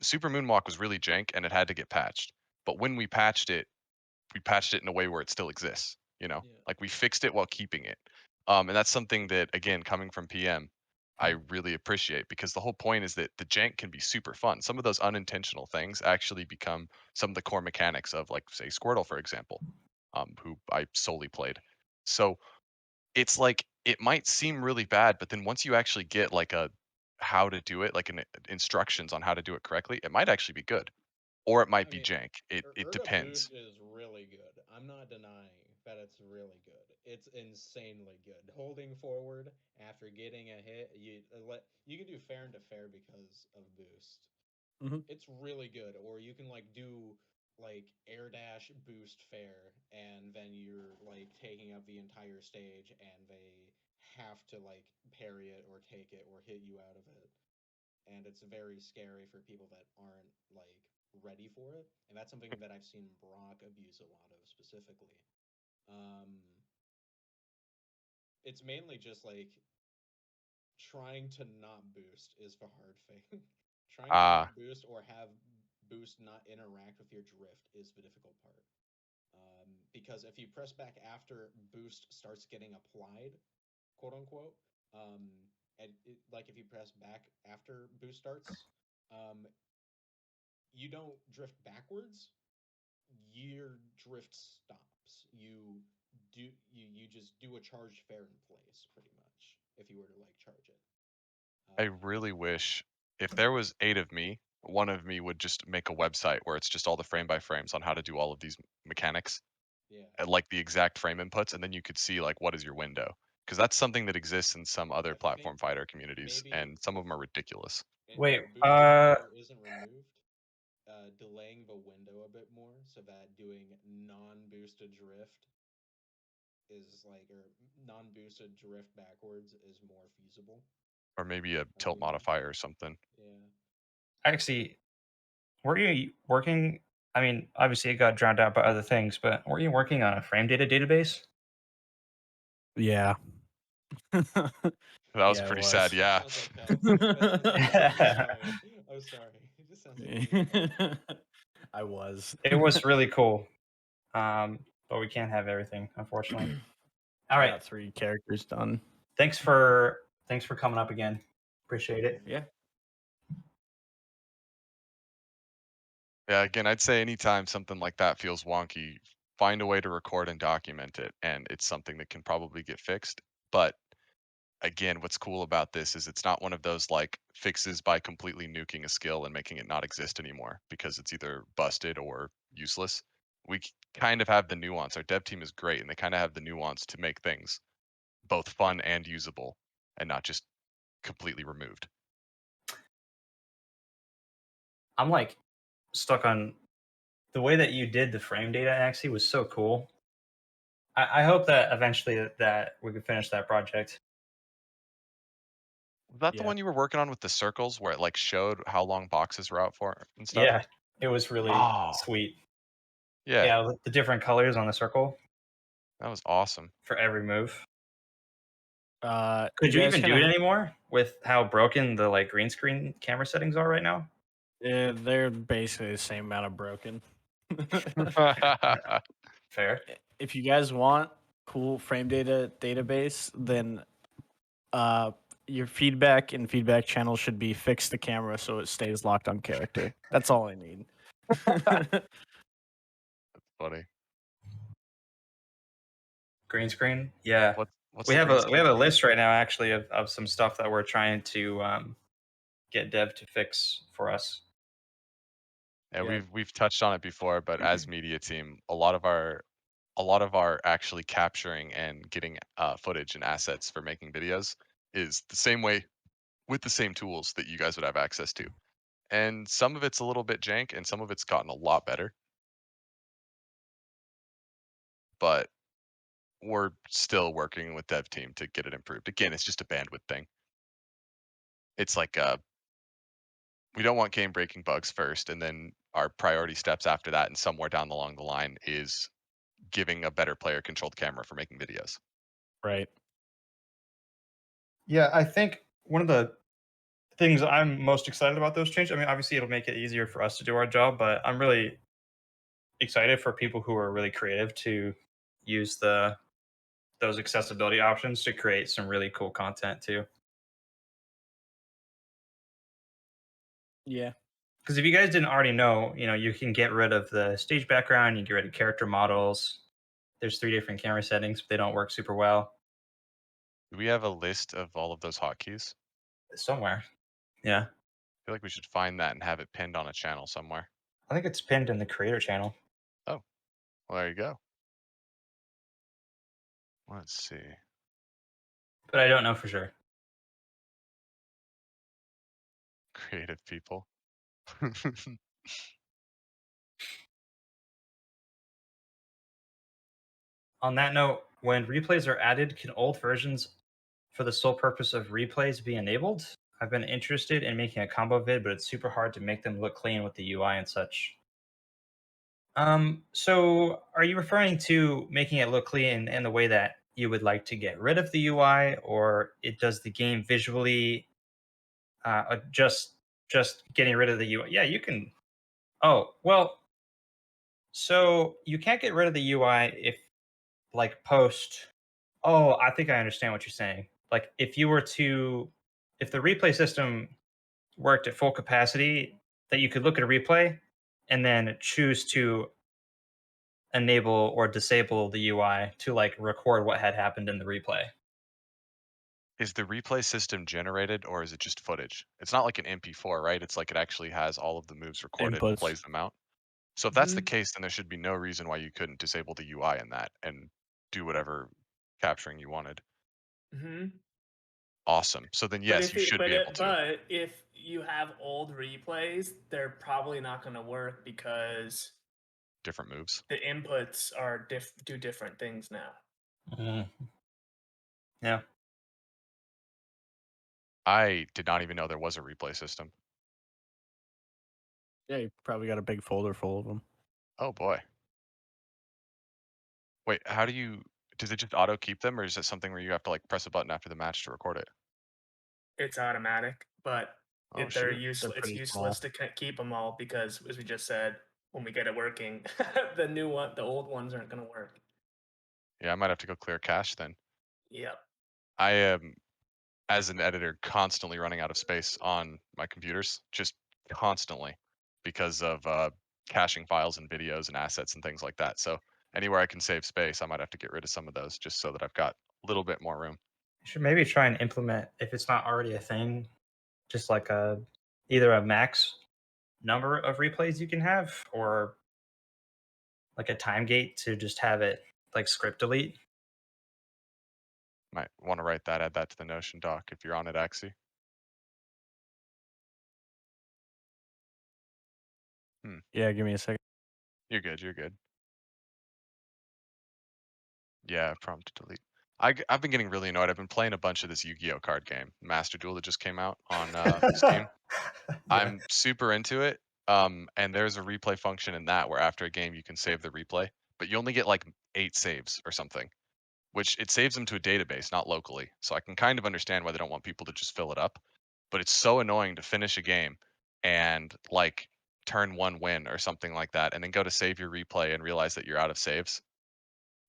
Super moonwalk was really jank and it had to get patched. But when we patched it in a way where it still exists, you know? Yeah. Like, we fixed it while keeping it. And that's something that, again, coming from PM, I really appreciate, because the whole point is that the jank can be super fun. Some of those unintentional things actually become some of the core mechanics of, like, say, Squirtle, for example, who I solely played. So it's like, it might seem really bad, but then once you actually get like a how to do it, like an instructions on how to do it correctly, it might actually be good, or it might I be mean, jank. It Urda Boot depends. is really good. I'm not denying that it's really good. It's insanely good. Holding forward after getting a hit, you can do fair and to fair because of boost. Mhm. It's really good. Or you can like do like air dash boost fair, and then you're like taking up the entire stage, and they have to like parry it or take it or hit you out of it, and it's very scary for people that aren't like ready for it. And that's something that I've seen Brock abuse a lot of specifically. Um, it's mainly just like trying to not boost is the hard thing. Trying to Ah, not boost or have boost not interact with your drift is the difficult part. Because if you press back after boost starts getting applied, quote unquote, um, like if you press back after boost starts, um, you don't drift backwards. Your drift stops. You just do a charged fair in place, pretty much. If you were to like charge it. I really wish if there was 8 of me, one of me would just make a website where it's just all the frame by frames on how to do all of these mechanics, Yeah. and like the exact frame inputs, and then you could see like what is your window, because that's something that exists in some other I platform think fighter communities, maybe and some of them are ridiculous. Wait, if boost window isn't removed, delaying the window a bit more so that doing non-boosted drift is like, or non-boosted drift backwards is more feasible. Or maybe a tilt modifier or something. Yeah. actually, were you working? I mean, obviously it got drowned out by other things, but were you working on a frame data database? Yeah. That was Yeah, it pretty sad. was. Yeah. Sounds like hell. That sounds like hell. I'm sorry. I'm sorry. It just sounds like really hell. I was. It was really cool. But we can't have everything, unfortunately. All I right. got 3 characters done. Thanks for coming up again. Appreciate it. Yeah. Yeah, again, I'd say anytime something like that feels wonky, find a way to record and document it, and it's something that can probably get fixed. But again, what's cool about this is it's not one of those like fixes by completely nuking a skill and making it not exist anymore because it's either busted or useless. We kind of have the nuance. Our dev team is great, and they kind of have the nuance to make things both fun and usable, and not just completely removed. I'm like stuck on the way that you did the frame data. Actually, was so cool. I hope that eventually that we could finish that project. Was that the Yeah. one you were working on with the circles where it like showed how long boxes were out for and stuff? Yeah, it was really Oh, sweet. yeah, Yeah, with the different colors on the circle that was awesome. for every move. You Could you guys even do kinda it anymore with how broken the like green screen camera settings are right now? Yeah, they're basically the same amount of broken. Fair. If you guys want cool frame data database, then your feedback and feedback channel should be fix the camera so it stays locked on character. That's all I need. Funny. Green screen. Yeah, What's we the have green a screen? list right now actually of some stuff that we're trying to get dev to fix for us. Yeah, Yeah. we've touched on it before, but as media team, a lot of our actually capturing and getting footage and assets for making videos is the same way with the same tools that you guys would have access to. And some of it's a little bit jank, and some of it's gotten a lot better. But we're still working with dev team to get it improved. Again, it's just a bandwidth thing. It's like we don't want game breaking bugs first, and then our priority steps after that, and somewhere down along the line is giving a better player controlled camera for making videos. Right. Yeah, I think one of the things I'm most excited about those changes. I mean, obviously it'll make it easier for us to do our job, but I'm really excited for people who are really creative to use those accessibility options to create some really cool content too. Yeah. Because if you guys didn't already know, you can get rid of the stage background, you can get rid of character models. There's 3 different camera settings, but they don't work super well. Do we have a list of all of those hotkeys? Somewhere. Yeah. I feel like we should find that and have it pinned on a channel somewhere. I think it's pinned in the creator channel. Oh, well, there you go. Let's see. But I don't know for sure. Creative people. On that note, when replays are added, can old versions for the sole purpose of replays be enabled? I've been interested in making a combo vid, but it's super hard to make them look clean with the UI and such. So are you referring to making it look clean in the way that you would like to get rid of the UI, or it does the game visually just getting rid of the UI? Yeah, you can. Oh, well, so you can't get rid of the UI if like post. Oh, I think I understand what you're saying. Like if the replay system worked at full capacity, that you could look at a replay and then choose to enable or disable the UI to like record what had happened in the replay. Is the replay system generated or is it just footage? It's not like an MP4, right? It's like it actually has all of the moves recorded and Inputs. plays them out. So if that's the Mhm. case, then there should be no reason why you couldn't disable the UI in that and do whatever capturing you wanted. Mm-hmm. Awesome. So then But yes, if you should be able to. but if you have old replays, they're probably not going to work because Different moves. the inputs are do different things now. Yeah. I did not even know there was a replay system. Yeah, you probably got a big folder full of them. Oh boy. Wait, how do you does it just auto keep them or is it something where you have to like press a button after the match to record it? It's automatic, but Oh they're shoot. useless. It's pretty useless small. to keep them all because, as we just said, when we get it working, the old ones aren't going to work. Yeah, I might have to go clear cache then. Yep. I am as an editor constantly running out of space on my computers, just constantly because of caching files and videos and assets and things like that. So anywhere I can save space, I might have to get rid of some of those just so that I've got a little bit more room. You should maybe try and implement, if it's not already a thing, just like either a max number of replays you can have or like a time gate to just have it like script delete. Might want to write that, add that to the Notion doc if you're on it, Axie. Yeah, give me a second. You're good, you're good. Yeah, prompt to delete. I've been getting really annoyed. I've been playing a bunch of this Yu-Gi-Oh card game, Master Duel, that just came out on Steam. Yeah. I'm super into it. And there's a replay function in that where after a game you can save the replay, but you only get like 8 saves or something, which it saves them to a database, not locally. So I can kind of understand why they don't want people to just fill it up. But it's so annoying to finish a game and like turn 1 win or something like that, and then go to save your replay and realize that you're out of saves.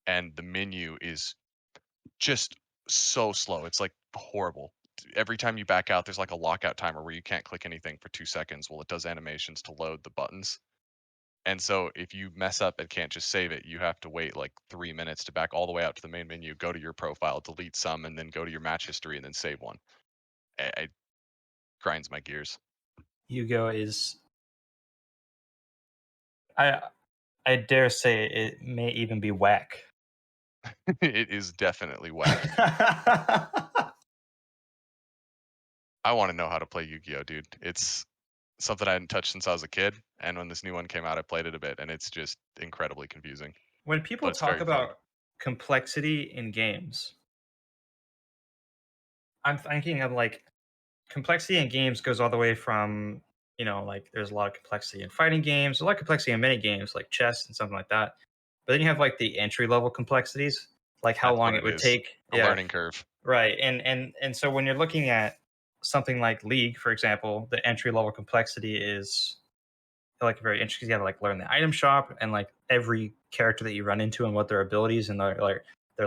And the menu is just so slow. It's like horrible. Every time you back out, there's like a lockout timer where you can't click anything for 2 seconds while it does animations to load the buttons. And so if you mess up and can't just save it, you have to wait like 3 minutes to back all the way out to the main menu, go to your profile, delete some, and then go to your match history and then save one. It grinds my gears. Yu-Gi-Oh is, I dare say it may even be whack. It is definitely whack. I want to know how to play Yu-Gi-Oh, dude. It's something I hadn't touched since I was a kid, and when this new one came out, I played it a bit, and it's just incredibly confusing. When people But it's talk very fun. about complexity in games. I'm thinking of like complexity in games goes all the way from, like there's a lot of complexity in fighting games, a lot of complexity in many games like chess and something like that. But then you have like the entry level complexities, like how That's long what it it would is. take. A learning curve. Right. And so when you're looking at something like League, for example, the entry level complexity is like very interesting. You have to like learn the item shop and like every character that you run into and what their abilities and their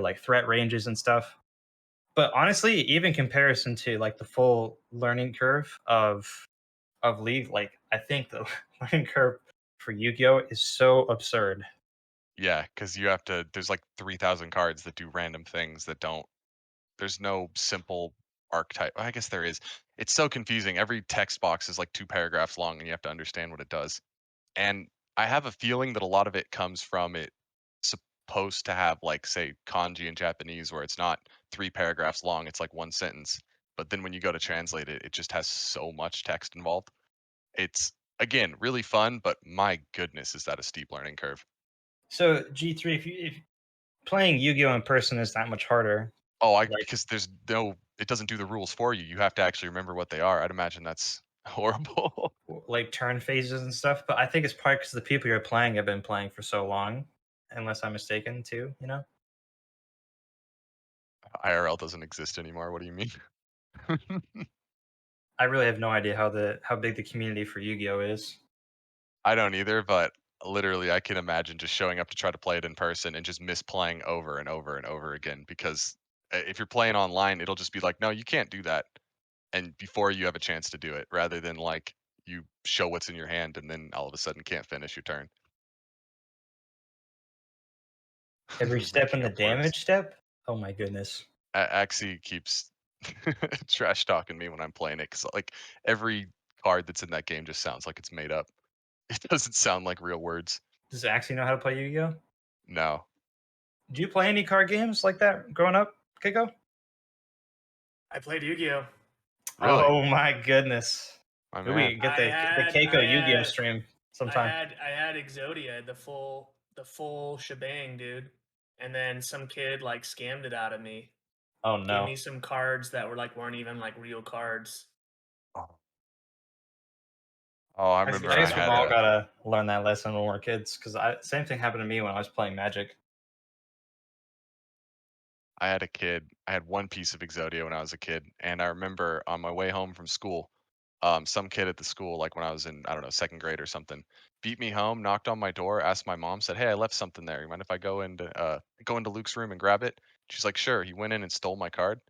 like threat ranges and stuff. But honestly, even comparison to like the full learning curve of League, like I think the learning curve for Yu-Gi-Oh is so absurd. Yeah, because you have to. There's like 3,000 cards that do random things that don't. There's no simple archetype. I guess there is. It's so confusing. Every text box is like 2 paragraphs long, and you have to understand what it does. And I have a feeling that a lot of it comes from it supposed to have like say kanji in Japanese where it's not 3 paragraphs long, it's like 1 sentence. But then when you go to translate it, it just has so much text involved. It's again really fun, but my goodness, is that a steep learning curve. So G3, if playing Yu-Gi-Oh in person is that much harder, Oh, like because there's no it doesn't do the rules for you. You have to actually remember what they are. I'd imagine that's horrible. like turn phases and stuff, but I think it's probably because the people you're playing have been playing for so long, unless I'm mistaken too, IRL doesn't exist anymore. What do you mean? I really have no idea how big the community for Yu-Gi-Oh is. I don't either, but literally I can imagine just showing up to try to play it in person and just misplaying over and over and over again because if you're playing online, it'll just be like, no, you can't do that. And before you have a chance to do it, rather than like you show what's in your hand and then all of a sudden can't finish your turn. Every step in Making the up words. damage step? Oh my goodness. Axie keeps trash talking me when I'm playing it because like every card that's in that game just sounds like it's made up. It doesn't sound like real words. Does Axie know how to play Yu-Gi-Oh? No. Do you play any card games like that growing up, Keiko? I played Yu-Gi-Oh. Really? Oh my goodness. My Maybe man. we get I the had- Keiko I Yu-Gi-Oh had- stream sometime. I had Exodia, the full shebang, dude. And then some kid like scammed it out of me. Oh Gave no. me some cards that weren't even like real cards. Oh, I I remember guess we've had all a gotta learn that lesson when we're kids, because same thing happened to me when I was playing Magic. I had a kid. I had one piece of Exodia when I was a kid, and I remember on my way home from school, some kid at the school, like when I was in, I don't know, 2nd grade or something, beat me home, knocked on my door, asked my mom, said, "Hey, I left something there. You mind if I go into Luke's room and grab it?" She's like, "Sure." He went in and stole my card.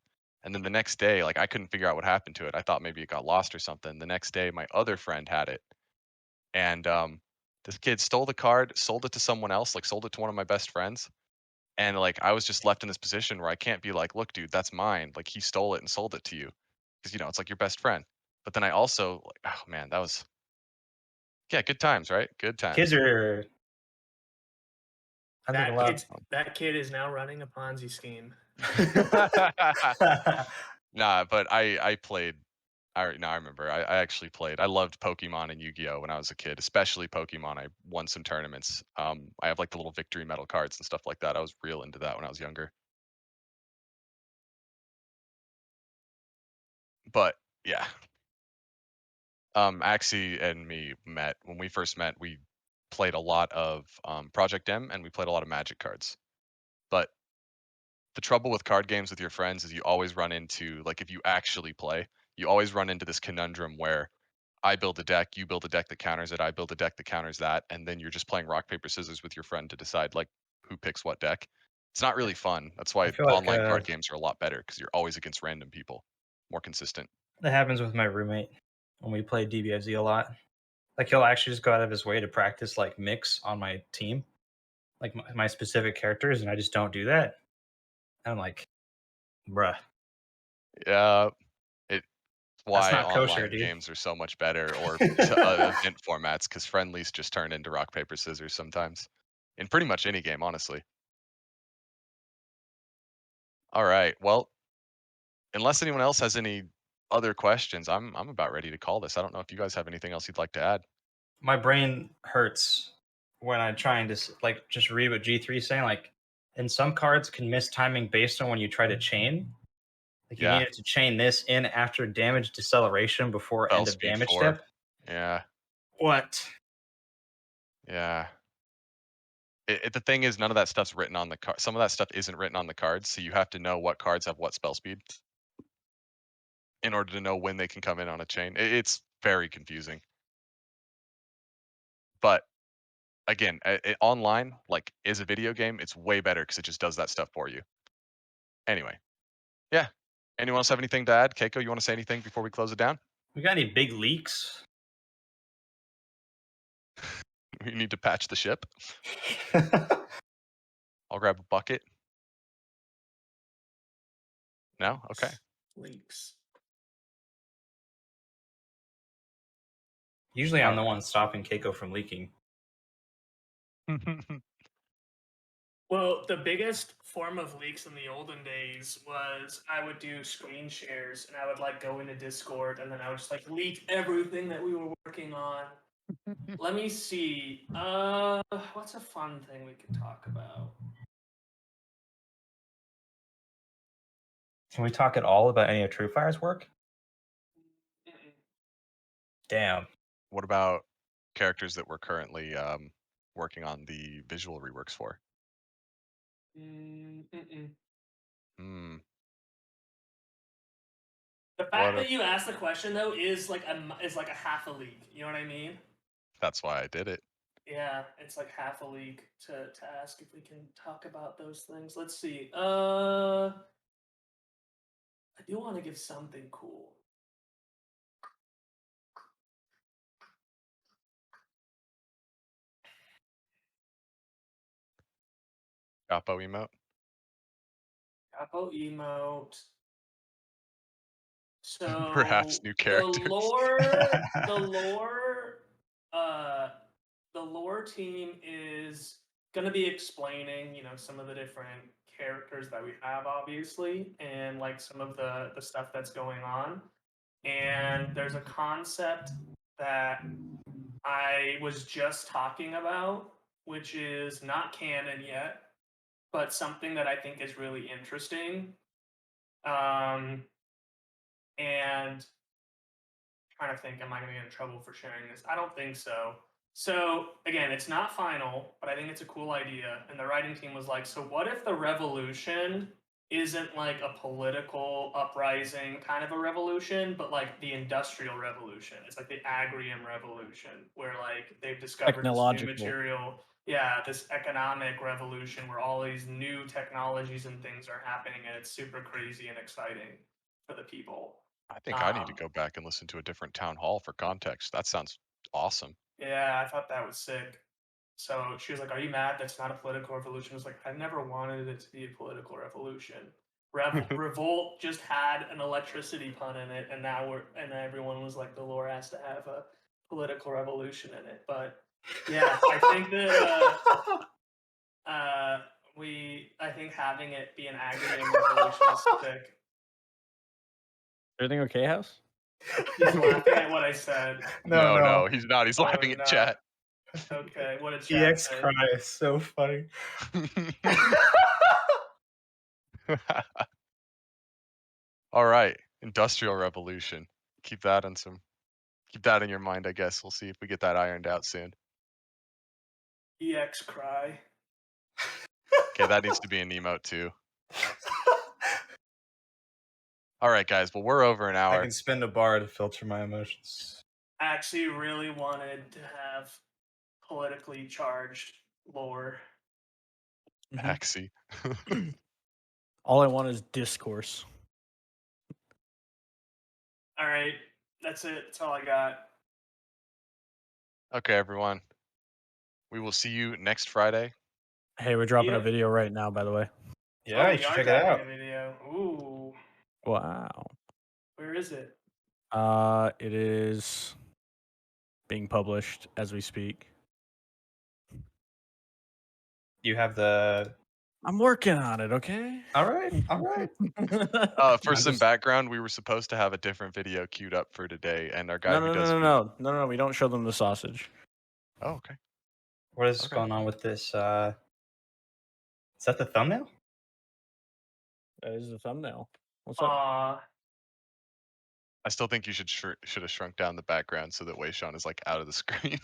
And then the next day, like I couldn't figure out what happened to it. I thought maybe it got lost or something. The next day, my other friend had it, and this kid stole the card, sold it to someone else, like sold it to one of my best friends. And like I was just left in this position where I can't be like, "Look, dude, that's mine." Like he stole it and sold it to you, because it's like your best friend. But then I also like, oh man, that was yeah, good times, right? Good times. Kids are. I think a lot. That kid is now running a Ponzi scheme. Nah, but I played. I remember. I actually played. I loved Pokemon and Yu-Gi-Oh when I was a kid, especially Pokemon. I won some tournaments. I have like the little victory medal cards and stuff like that. I was real into that when I was younger. But yeah, Axie and me met when we first met. We played a lot of Project M and we played a lot of Magic cards. But the trouble with card games with your friends is you always run into like if you actually play, you always run into this conundrum where I build a deck, you build a deck that counters it, I build a deck that counters that, and then you're just playing rock paper scissors with your friend to decide like who picks what deck. It's not really fun. That's I why feel like online card games are a lot better because you're always against random people, more consistent. that happens with my roommate when we play DBFZ a lot. Like he'll actually just go out of his way to practice like mix on my team, like my specific characters, and I just don't do that. And I'm like, bruh, Yeah, it's that's why not kosher, online dude. games are so much better, or to, event formats, because friendlies just turn into rock paper scissors sometimes, in pretty much any game, honestly. All right, well, unless anyone else has any other questions, I'm about ready to call this. I don't know if you guys have anything else you'd like to add. My brain hurts when I'm trying to like just read what G3 is saying. Like And some cards can miss timing based on when you try to chain. Like you Yeah. needed to chain this in after damage deceleration before Spell end of speed damage 4. step. Yeah. What? Yeah. The thing is, none of that stuff's written on the card. Some of that stuff isn't written on the cards, so you have to know what cards have what spell speed in order to know when they can come in on a chain. It's very confusing. But again, online, like, is a video game, it's way better because it just does that stuff for you. Anyway, yeah. Anyone else have anything to add? Keiko, you want to say anything before we close it down? We got any big leaks? We need to patch the ship. I'll grab a bucket. No? Okay. Leaks. Usually I'm the one stopping Keiko from leaking. Well, the biggest form of leaks in the olden days was I would do screen shares and I would like go into Discord and then I would just like leak everything that we were working on. Let me see. What's a fun thing we could talk about? Can we talk at all about any of Truefire's work? Mm-mm. Damn. What about characters that we're currently working on the visual reworks for? Mm-mm. Hmm. The fact that you asked the question though is like a half a leak. You know what I mean? That's why I did it. Yeah, it's like half a leak to ask if we can talk about those things. Let's see. I do want to give something cool. Capo emote. Capo emote. So Perhaps new characters. The lore team is going to be explaining, some of the different characters that we have, obviously, and like some of the stuff that's going on. And there's a concept that I was just talking about, which is not canon yet, but something that I think is really interesting. And trying to think, am I going to get in trouble for sharing this? I don't think so. So again, it's not final, but I think it's a cool idea. And the writing team was like, so what if the revolution isn't like a political uprising kind of a revolution, but like the industrial revolution? It's like the agrium revolution, where like they've discovered this new Technological. material. Yeah, this economic revolution where all these new technologies and things are happening, and it's super crazy and exciting for the people. I think I need to go back and listen to a different town hall for context. That sounds awesome. Yeah, I thought that was sick. So she was like, "Are you mad that's not a political revolution?" I was like, "I never wanted it to be a political revolution." Revolt just had an electricity pun in it, and now everyone was like, "The lore has to have a political revolution in it." But yeah, I think that I think having it be an agrium revolution is sick. Everything okay, House? He's laughing at what I said. No, he's not. He's laughing at no. chat. Okay, what did chat EX say? cry is so funny. All right, Industrial Revolution. Keep that in your mind, I guess. We'll see if we get that ironed out soon. EX cry. Okay, that needs to be an emote too. All right, guys. Well, we're over an I hour. can spend a bar to filter my emotions. I actually really wanted to have politically charged lore. Maxi. All I want is discourse. All right, that's it. That's all I got. Okay, everyone. We will see you next Friday. Hey, we're dropping a Yep. video right now, by the way. Yeah, we you should are check it dropping out. a video. Ooh, Wow. where is it? It is being published as we speak. You have the. I'm working on it, okay? All right. For I'm some just- background, we were supposed to have a different video queued up for today, and our guy No, who no, does no, video- no, no, no. We don't show them the sausage. Oh, okay. What is Okay. going on with this? Is that the thumbnail? That is the thumbnail. What's up? I still think you should have shrunk down the background so that Wei Sean is like out of the screen.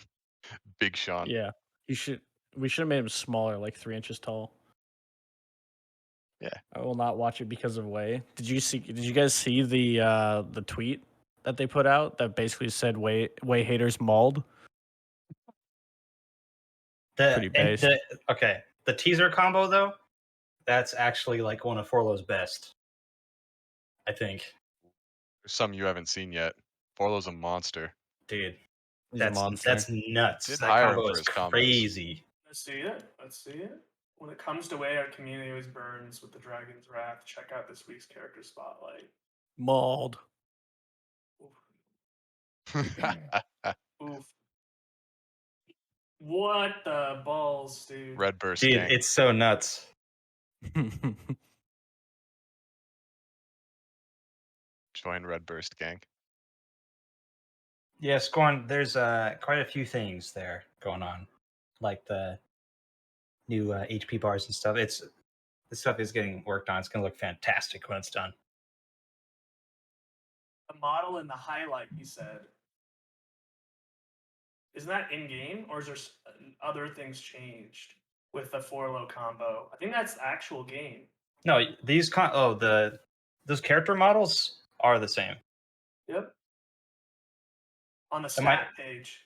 Big Sean. Yeah, we should have made him smaller, like 3 inches tall. Yeah. I will not watch it because of Wei. Did you guys see the tweet that they put out that basically said Wei haters mauled? Pretty based. Okay, the teaser combo though, that's actually like one of Forlo's best. I think, There's some you haven't seen yet. Forlo's a monster. dude. He's a monster. That's nuts. Did That hire him combo for is his combos. crazy. Let's see it. Let's see it. When it comes to way our community always burns with the Dragon's Wrath, check out this week's character spotlight. Mauled. Oof. What the balls, dude? Red Burst Dude, gang. it's so nuts. Join Red Burst gang. Yeah, Scorn, there's quite a few things there going on, like the new HP bars and stuff. This stuff is getting worked on. It's gonna look fantastic when it's done. The model and the highlight, he said. Isn't that in game, or is there other things changed with the Forlo combo? I think that's actual game. No, these those character models are the same. Yep. On the stat page.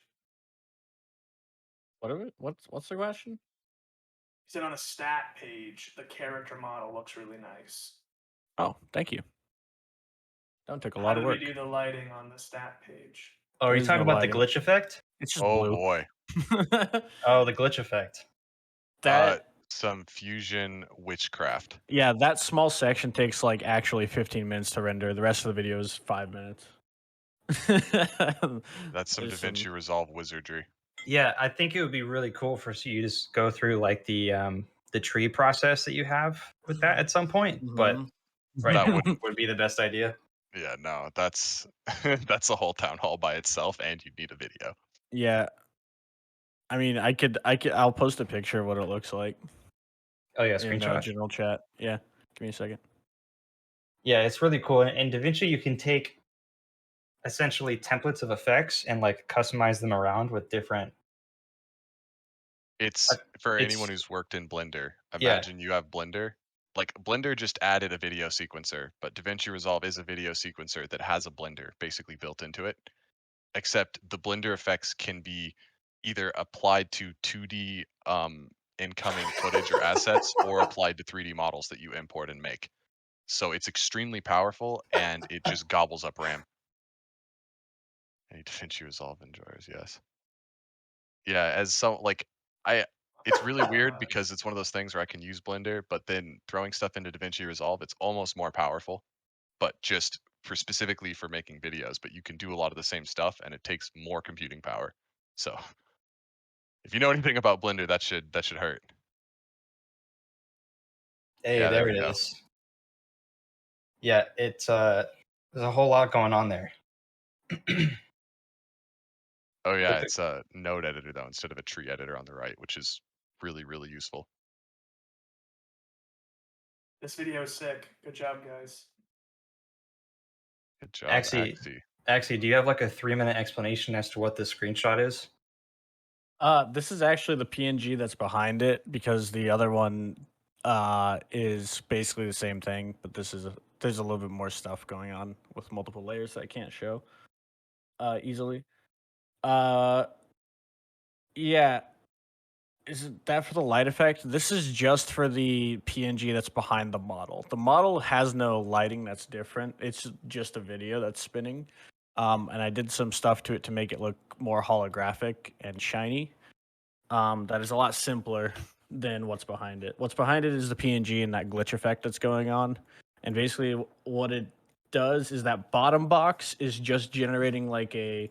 What's the question? He said on a stat page, the character model looks really nice. Oh, thank you. That took a How lot of did work. we do the lighting on the stat page? Oh, are There you is talking no about the lighting. glitch effect? It's just Oh blue. boy. Oh, the glitch effect. Some fusion witchcraft. Yeah, that small section takes like actually 15 minutes to render. The rest of the video is 5 minutes. That's some There's DaVinci Resolve wizardry. Yeah, I think it would be really cool for you to just go through like the tree process that you have with that at some point. But Mhm. right That now would be the best idea. Yeah, no, that's that's a whole town hall by itself, and you'd need a video. Yeah. I mean, I'll post a picture of what it looks like Oh yeah, in screenshot. general chat. Yeah, give me a second. Yeah, it's really cool. In DaVinci, you can take essentially templates of effects and like customize them around with different. It's for It's- anyone who's worked in Blender. Yeah. Imagine you have Blender. Like Blender just added a video sequencer, but DaVinci Resolve is a video sequencer that has a blender basically built into it. Except the blender effects can be either applied to 2D incoming footage or assets or applied to 3D models that you import and make. So it's extremely powerful and it just gobbles up RAM. Any DaVinci Resolve enjoyers, yes. Yeah, as so like it's really weird because it's one of those things where I can use Blender, but then throwing stuff into DaVinci Resolve, it's almost more powerful, but just specifically for making videos. But you can do a lot of the same stuff, and it takes more computing power. So, if you know anything about Blender, that should hurt. Hey, Yeah, there there we it go. is. Yeah, it's there's a whole lot going on there. Oh yeah, But it's a node editor though instead of a tree editor on the right, which is really useful. This video is sick. Good job, guys. Good job, Actually- Actually, do you have like a 3-minute explanation as to what this screenshot is? This is actually the PNG that's behind it because the other one is basically the same thing, but there's a little bit more stuff going on with multiple layers that I can't show easily. Yeah. Is that for the light effect? This is just for the PNG that's behind the model. The model has no lighting that's different. It's just a video that's spinning. And I did some stuff to it to make it look more holographic and shiny. That is a lot simpler than what's behind it. What's behind it is the PNG and that glitch effect that's going on. And basically what it does is that bottom box is just generating like a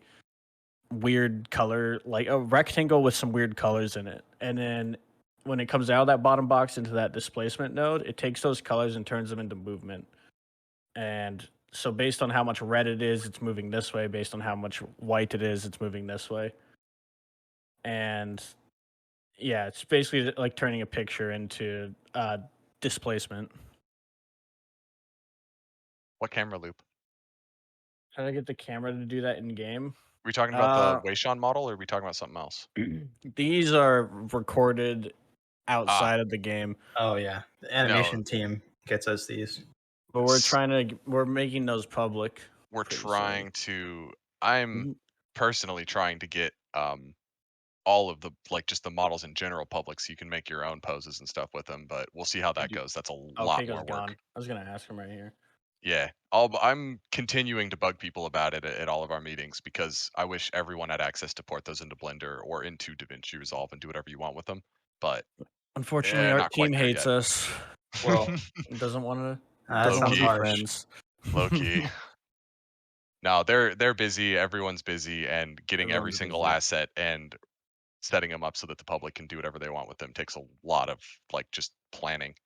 weird color, like a rectangle with some weird colors in it. And then when it comes out of that bottom box into that displacement node, it takes those colors and turns them into movement. And so based on how much red it is, it's moving this way. Based on how much white it is, it's moving this way. And Yeah, it's basically like turning a picture into displacement. What camera loop? How did I get the camera to do that in game? Are we talking about the Wayshawn model, or are we talking about something else? These are recorded outside of the game, Oh yeah, the animation team gets us these. but we're making those public. We're pretty trying to. I'm Mhm. personally trying to get all of the just the models in general public, so you can make your own poses and stuff with them. But we'll see how that goes. That's a lot Keiko's more gone. work. I was gonna ask him right here. Yeah, I'm continuing to bug people about it at all of our meetings because I wish everyone had access to port those into Blender or into DaVinci Resolve and do whatever you want with them. But Unfortunately, our not quite team there hates yet. us. Well, Doesn't want to. that Doesn't want sounds to be harsh. friends. Low key. No, they're busy. Everyone's busy, and getting every Everyone's single busy. asset and setting them up so that the public can do whatever they want with them takes a lot of just planning.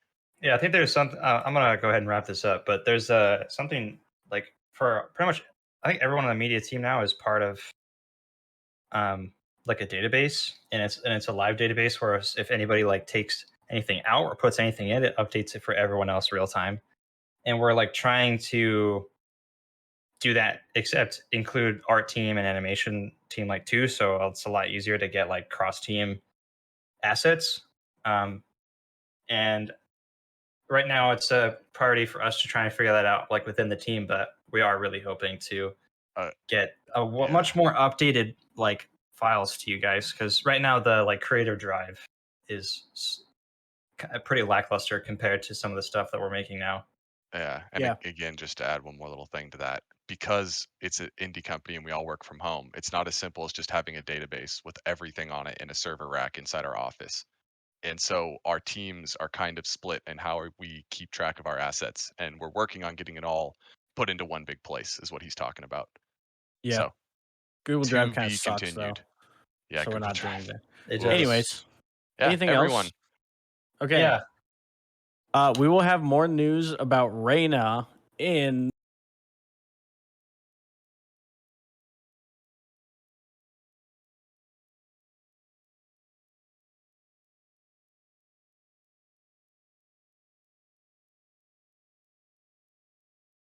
Yeah, I think there's something. I'm gonna go ahead and wrap this up, but there's something like for pretty much. I think everyone on the media team now is part of like a database, and it's a live database where if anybody like takes anything out or puts anything in, it updates it for everyone else real time. And we're like trying to do that, except include art team and animation team like too. So it's a lot easier to get like cross team assets. And right now it's a priority for us to try and figure that out like within the team, but we are really hoping to get a much more updated like files to you guys, because right now the like creative drive is pretty lackluster compared to some of the stuff that we're making now. Yeah, and again, just to add one more little thing to that, because it's an indie company and we all work from home, it's not as simple as just having a database with everything on it in a server rack inside our office. And so our teams are kind of split in how we keep track of our assets, and we're working on getting it all put into one big place, is what he's talking about. Yeah. So Google Drive to kind of be sucks continued. though. Yeah, So we're Google not Drive. doing that. It Anyways, Yeah, anything everyone. else? Okay. Yeah. We will have more news about Reyna in